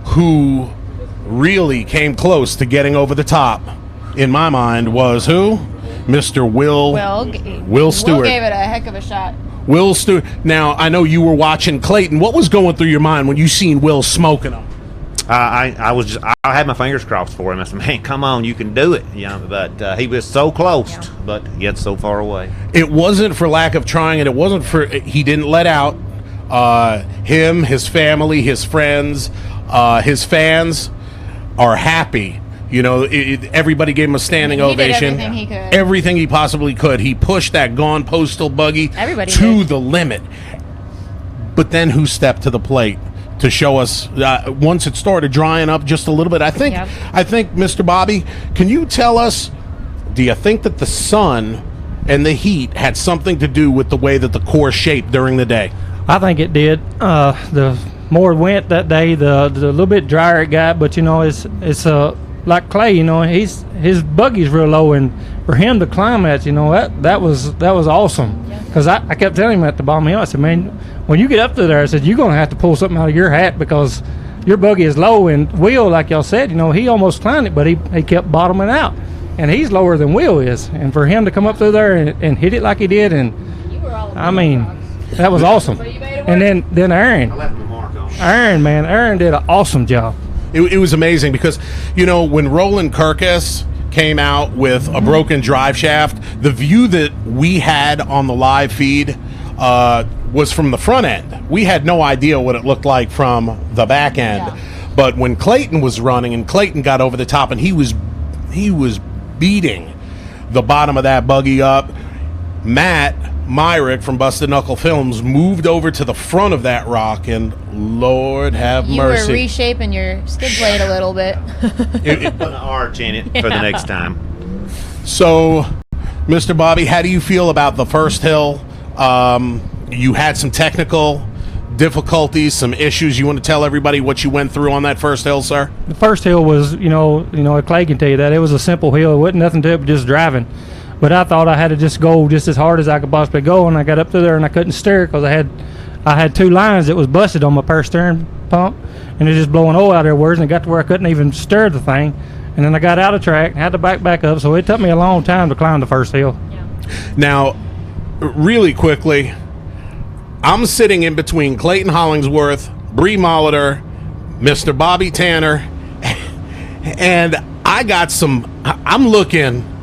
who really came close to getting over the top, in my mind, was who? Mr. Will Stewart. Will gave it a heck of a shot. Will Stewart. Now, I know you were watching Clayton. What was going through your mind when you seen Will smoking him? I had my fingers crossed for him. I said, man, come on, you can do it. But he was so close, but yet so far away. It wasn't for lack of trying, and it wasn't for he didn't let out. Him, his family, his friends, his fans are happy. Everybody gave him a standing ovation. Did everything he could. Everything he possibly could. He pushed that gone postal buggy Everybody to did. the limit. But then who stepped to the plate? to show us once it started drying up just a little bit. I think, Mr. Bobby, can you tell us, do you think that the sun and the heat had something to do with the way that the core shaped during the day? I think it did. The more it went that day, the little bit drier it got. But it's like Clay. His buggy's real low, and for him to climb that, that was awesome. Because I kept telling him at the bottom of the hill, I said, man, when you get up to there, I said, you're gonna have to pull something out of your hat because your buggy is low. And Will, like y'all said, he almost climbed it, but he kept bottoming out, and he's lower than Will is. And for him to come up through there and hit it like he did, and I mean, that was awesome. And then Aaron. Aaron did an awesome job. It was amazing because, when Roland Kirkus came out with a broken drive shaft, the view that we had on the live feed was from the front end. We had no idea what it looked like from the back end. Yeah. But when Clayton was running and Clayton got over the top and he was beating the bottom of that buggy up, Matt Myrick from Busted Knuckle Films moved over to the front of that rock, and Lord have mercy. You were reshaping your skid plate a little bit. Put an arch in it for the next time. So, Mr. Bobby, how do you feel about the first hill? You had some technical difficulties, some issues. You want to tell everybody what you went through on that first hill, sir? The first hill was, Clay can tell you that. It was a simple hill. It wasn't nothing to it but just driving. But I thought I had to just go just as hard as I could possibly go, and I got up to there and I couldn't steer because I had two lines that was busted on my power steering pump, and it was just blowing oil out everywhere, and it got to where I couldn't even steer the thing. And then I got out of track, had to back up, so it took me a long time to climb the first hill. Yeah. Now, really quickly, I'm sitting in between Clayton Hollingsworth, Bree Molitor, Mr. Bobby Tanner, and I'm looking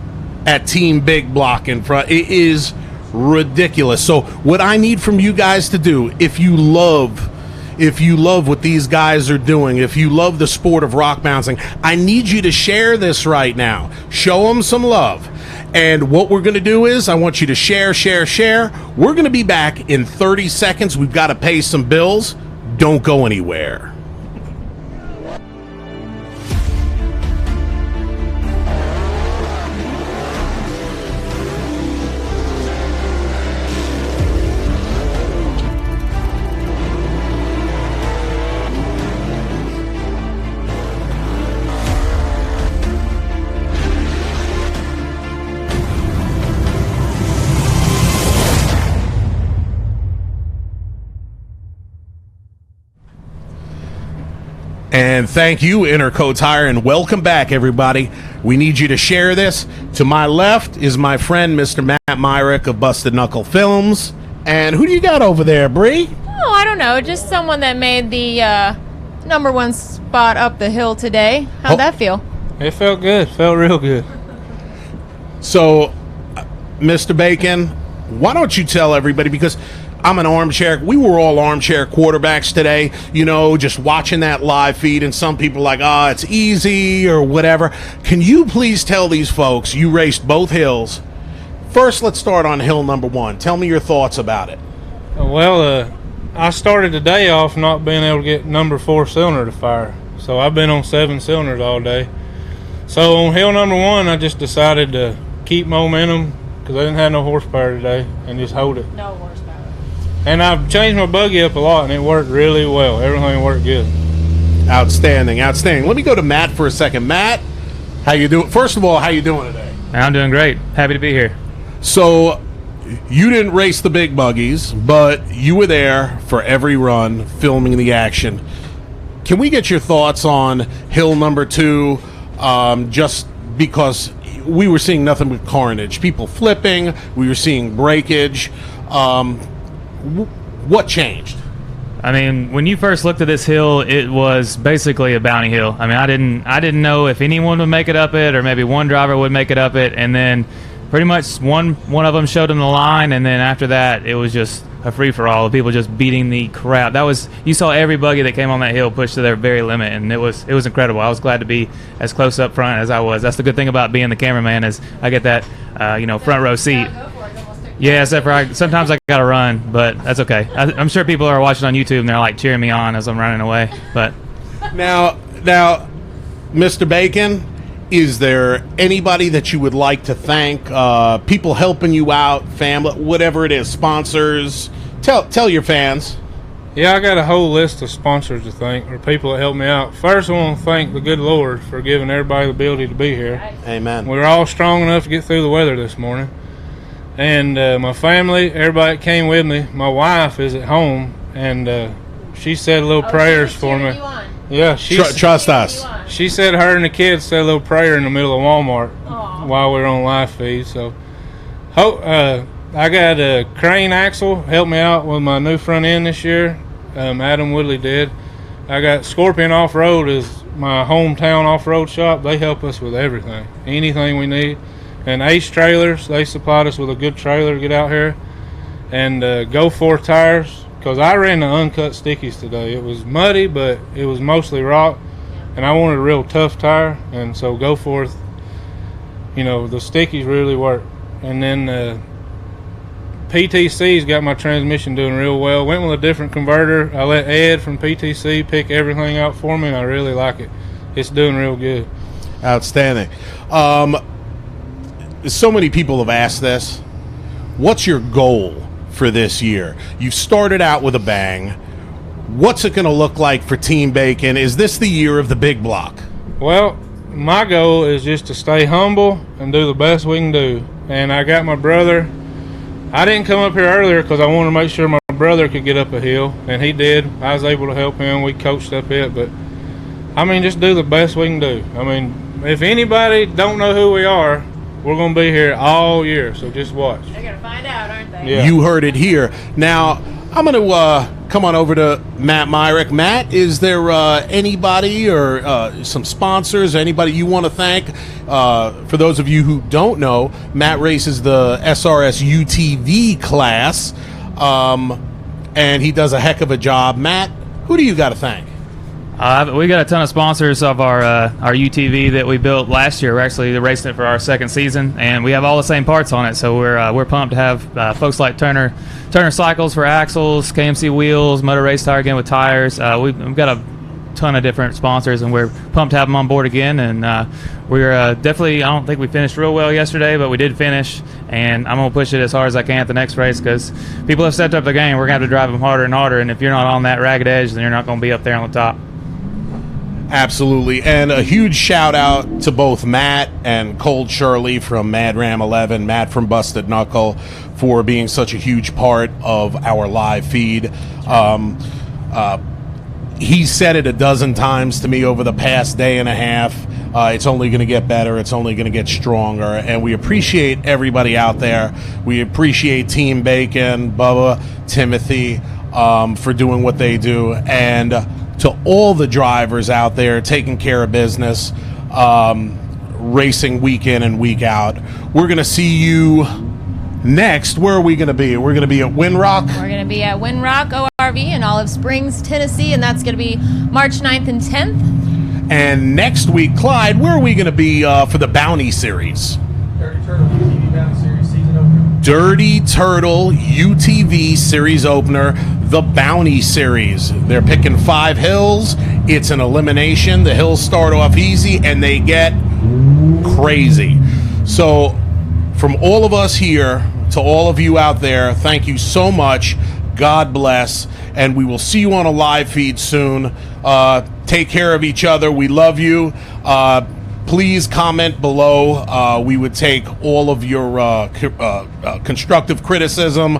at Team Big Block in front. It is ridiculous. So what I need from you guys to do, if you love what these guys are doing, if you love the sport of rock bouncing, I need you to share this right now. Show them some love. And what we're going to do is I want you to share. We're going to be back in 30 seconds. We've got to pay some bills. Don't go anywhere. And thank you, Interco Tire, and welcome back, everybody. We need you to share this. To my left is my friend, Mr. Matt Myrick of Busted Knuckle Films. And who do you got over there, Bree? Oh, I don't know. Just someone that made the #1 spot up the hill today. How'd that feel? It felt good. Felt real good. So, Mr. Bacon, why don't you tell everybody, because I'm an armchair. We were all armchair quarterbacks today, just watching that live feed, and some people are like, it's easy or whatever. Can you please tell these folks you raced both hills? First, let's start on hill #1. Tell me your thoughts about it. Well, I started the day off not being able to get #4 cylinder to fire. So I've been on 7 cylinders all day. So on hill #1, I just decided to keep momentum because I didn't have no horsepower today and just hold it. No horsepower. And I've changed my buggy up a lot, and it worked really well. Everything worked good. Outstanding. Let me go to Matt for a second. Matt, how you doing? First of all, how you doing today? I'm doing great. Happy to be here. So, you didn't race the big buggies, but you were there for every run, filming the action. Can we get your thoughts on hill #2? Just because we were seeing nothing but carnage, people flipping, we were seeing breakage. What changed? I mean, when you first looked at this hill, it was basically a bounty hill. I mean, I didn't know if anyone would make it up it, or maybe one driver would make it up it, and then pretty much one of them showed them the line, and then after that, it was just a free for all of people just beating the crap. You saw every buggy that came on that hill push to their very limit, and it was incredible. I was glad to be as close up front as I was. That's the good thing about being the cameraman, is I get that front row seat. Yeah, except for sometimes I gotta run, but that's okay. I'm sure people are watching on YouTube and they're like cheering me on as I'm running away. But now, Mr. Bacon, is there anybody that you would like to thank? People helping you out, family, whatever it is, sponsors. Tell your fans. Yeah, I got a whole list of sponsors to thank, or people that helped me out. First, I want to thank the good Lord for giving everybody the ability to be here. Amen. We were all strong enough to get through the weather this morning. And my family, everybody that came with me. My wife is at home, and she said little prayers for me. Yeah, trust us. She said her and the kids said a little prayer in the middle of Walmart while we were on live feed. So, I got a Crane Axle helped me out with my new front end this year. Adam Woodley did. I got Scorpion Off-Road is my hometown off-road shop. They help us with everything, anything we need. And Ace Trailers, they supplied us with a good trailer to get out here. And Go Forth Tires, because I ran the uncut stickies today. It was muddy, but it was mostly rock. And I wanted a real tough tire. And so Go Forth, the stickies really work. And then PTC's got my transmission doing real well. Went with a different converter. I let Ed from PTC pick everything out for me, and I really like it. It's doing real good. Outstanding. So many people have asked this. What's your goal for this year? You started out with a bang. What's it going to look like for Team Bacon? Is this the year of the big block? Well, my goal is just to stay humble and do the best we can do. And I got my brother. I didn't come up here earlier because I wanted to make sure my brother could get up a hill, and he did. I was able to help him. We coached up it, but just do the best we can do. If anybody don't know who we are, we're going to be here all year, so just watch. They're going to find out, aren't they? Yeah. You heard it here. Now, I'm going to come on over to Matt Myrick. Matt, is there anybody or some sponsors, anybody you want to thank? For those of you who don't know, Matt races the SRS UTV class, and he does a heck of a job. Matt, who do you got to thank? We got a ton of sponsors of our UTV that we built last year. We're actually racing it for our second season, and we have all the same parts on it. So we're pumped to have folks like Turner Cycles for axles, KMC Wheels, Motor Race Tire again with tires. We've got a ton of different sponsors, and we're pumped to have them on board again. And we're definitely, I don't think we finished real well yesterday, but we did finish, and I'm going to push it as hard as I can at the next race because people have stepped up the game. We're going to have to drive them harder and harder, and if you're not on that ragged edge, then you're not going to be up there on the top. Absolutely. And a huge shout out to both Matt and Cold Shirley from Mad Ram 11, Matt from Busted Knuckle, for being such a huge part of our live feed. He said it a dozen times to me over the past day and a half. It's only going to get better. It's only going to get stronger. And we appreciate everybody out there. We appreciate Team Bacon, Bubba, Timothy, for doing what they do. And to all the drivers out there taking care of business, racing week in and week out. We're going to see you next. Where are we going to be? We're going to be at Windrock. We're going to be at Windrock ORV in Olive Springs, Tennessee, and that's going to be March 9th and 10th. And next week, Clyde, where are we going to be for the Bounty Series? Dirty Turtle UTV Bounty Series season opener. Dirty Turtle UTV Series opener, the Bounty Series. They're picking 5 hills. It's an elimination. The hills start off easy, and they get crazy. So from all of us here to all of you out there, thank you so much. God bless. And we will see you on a live feed soon. Take care of each other. We love you. Please comment below. We would take all of your constructive criticism.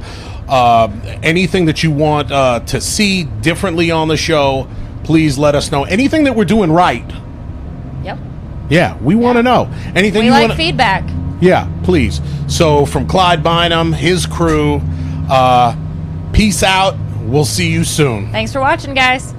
Anything that you want to see differently on the show, please let us know. Anything that we're doing right. Yep. Yeah, we want to know. Anything we you like wanna... feedback. Yeah, please. So from Clyde Bynum, his crew, peace out. We'll see you soon. Thanks for watching, guys.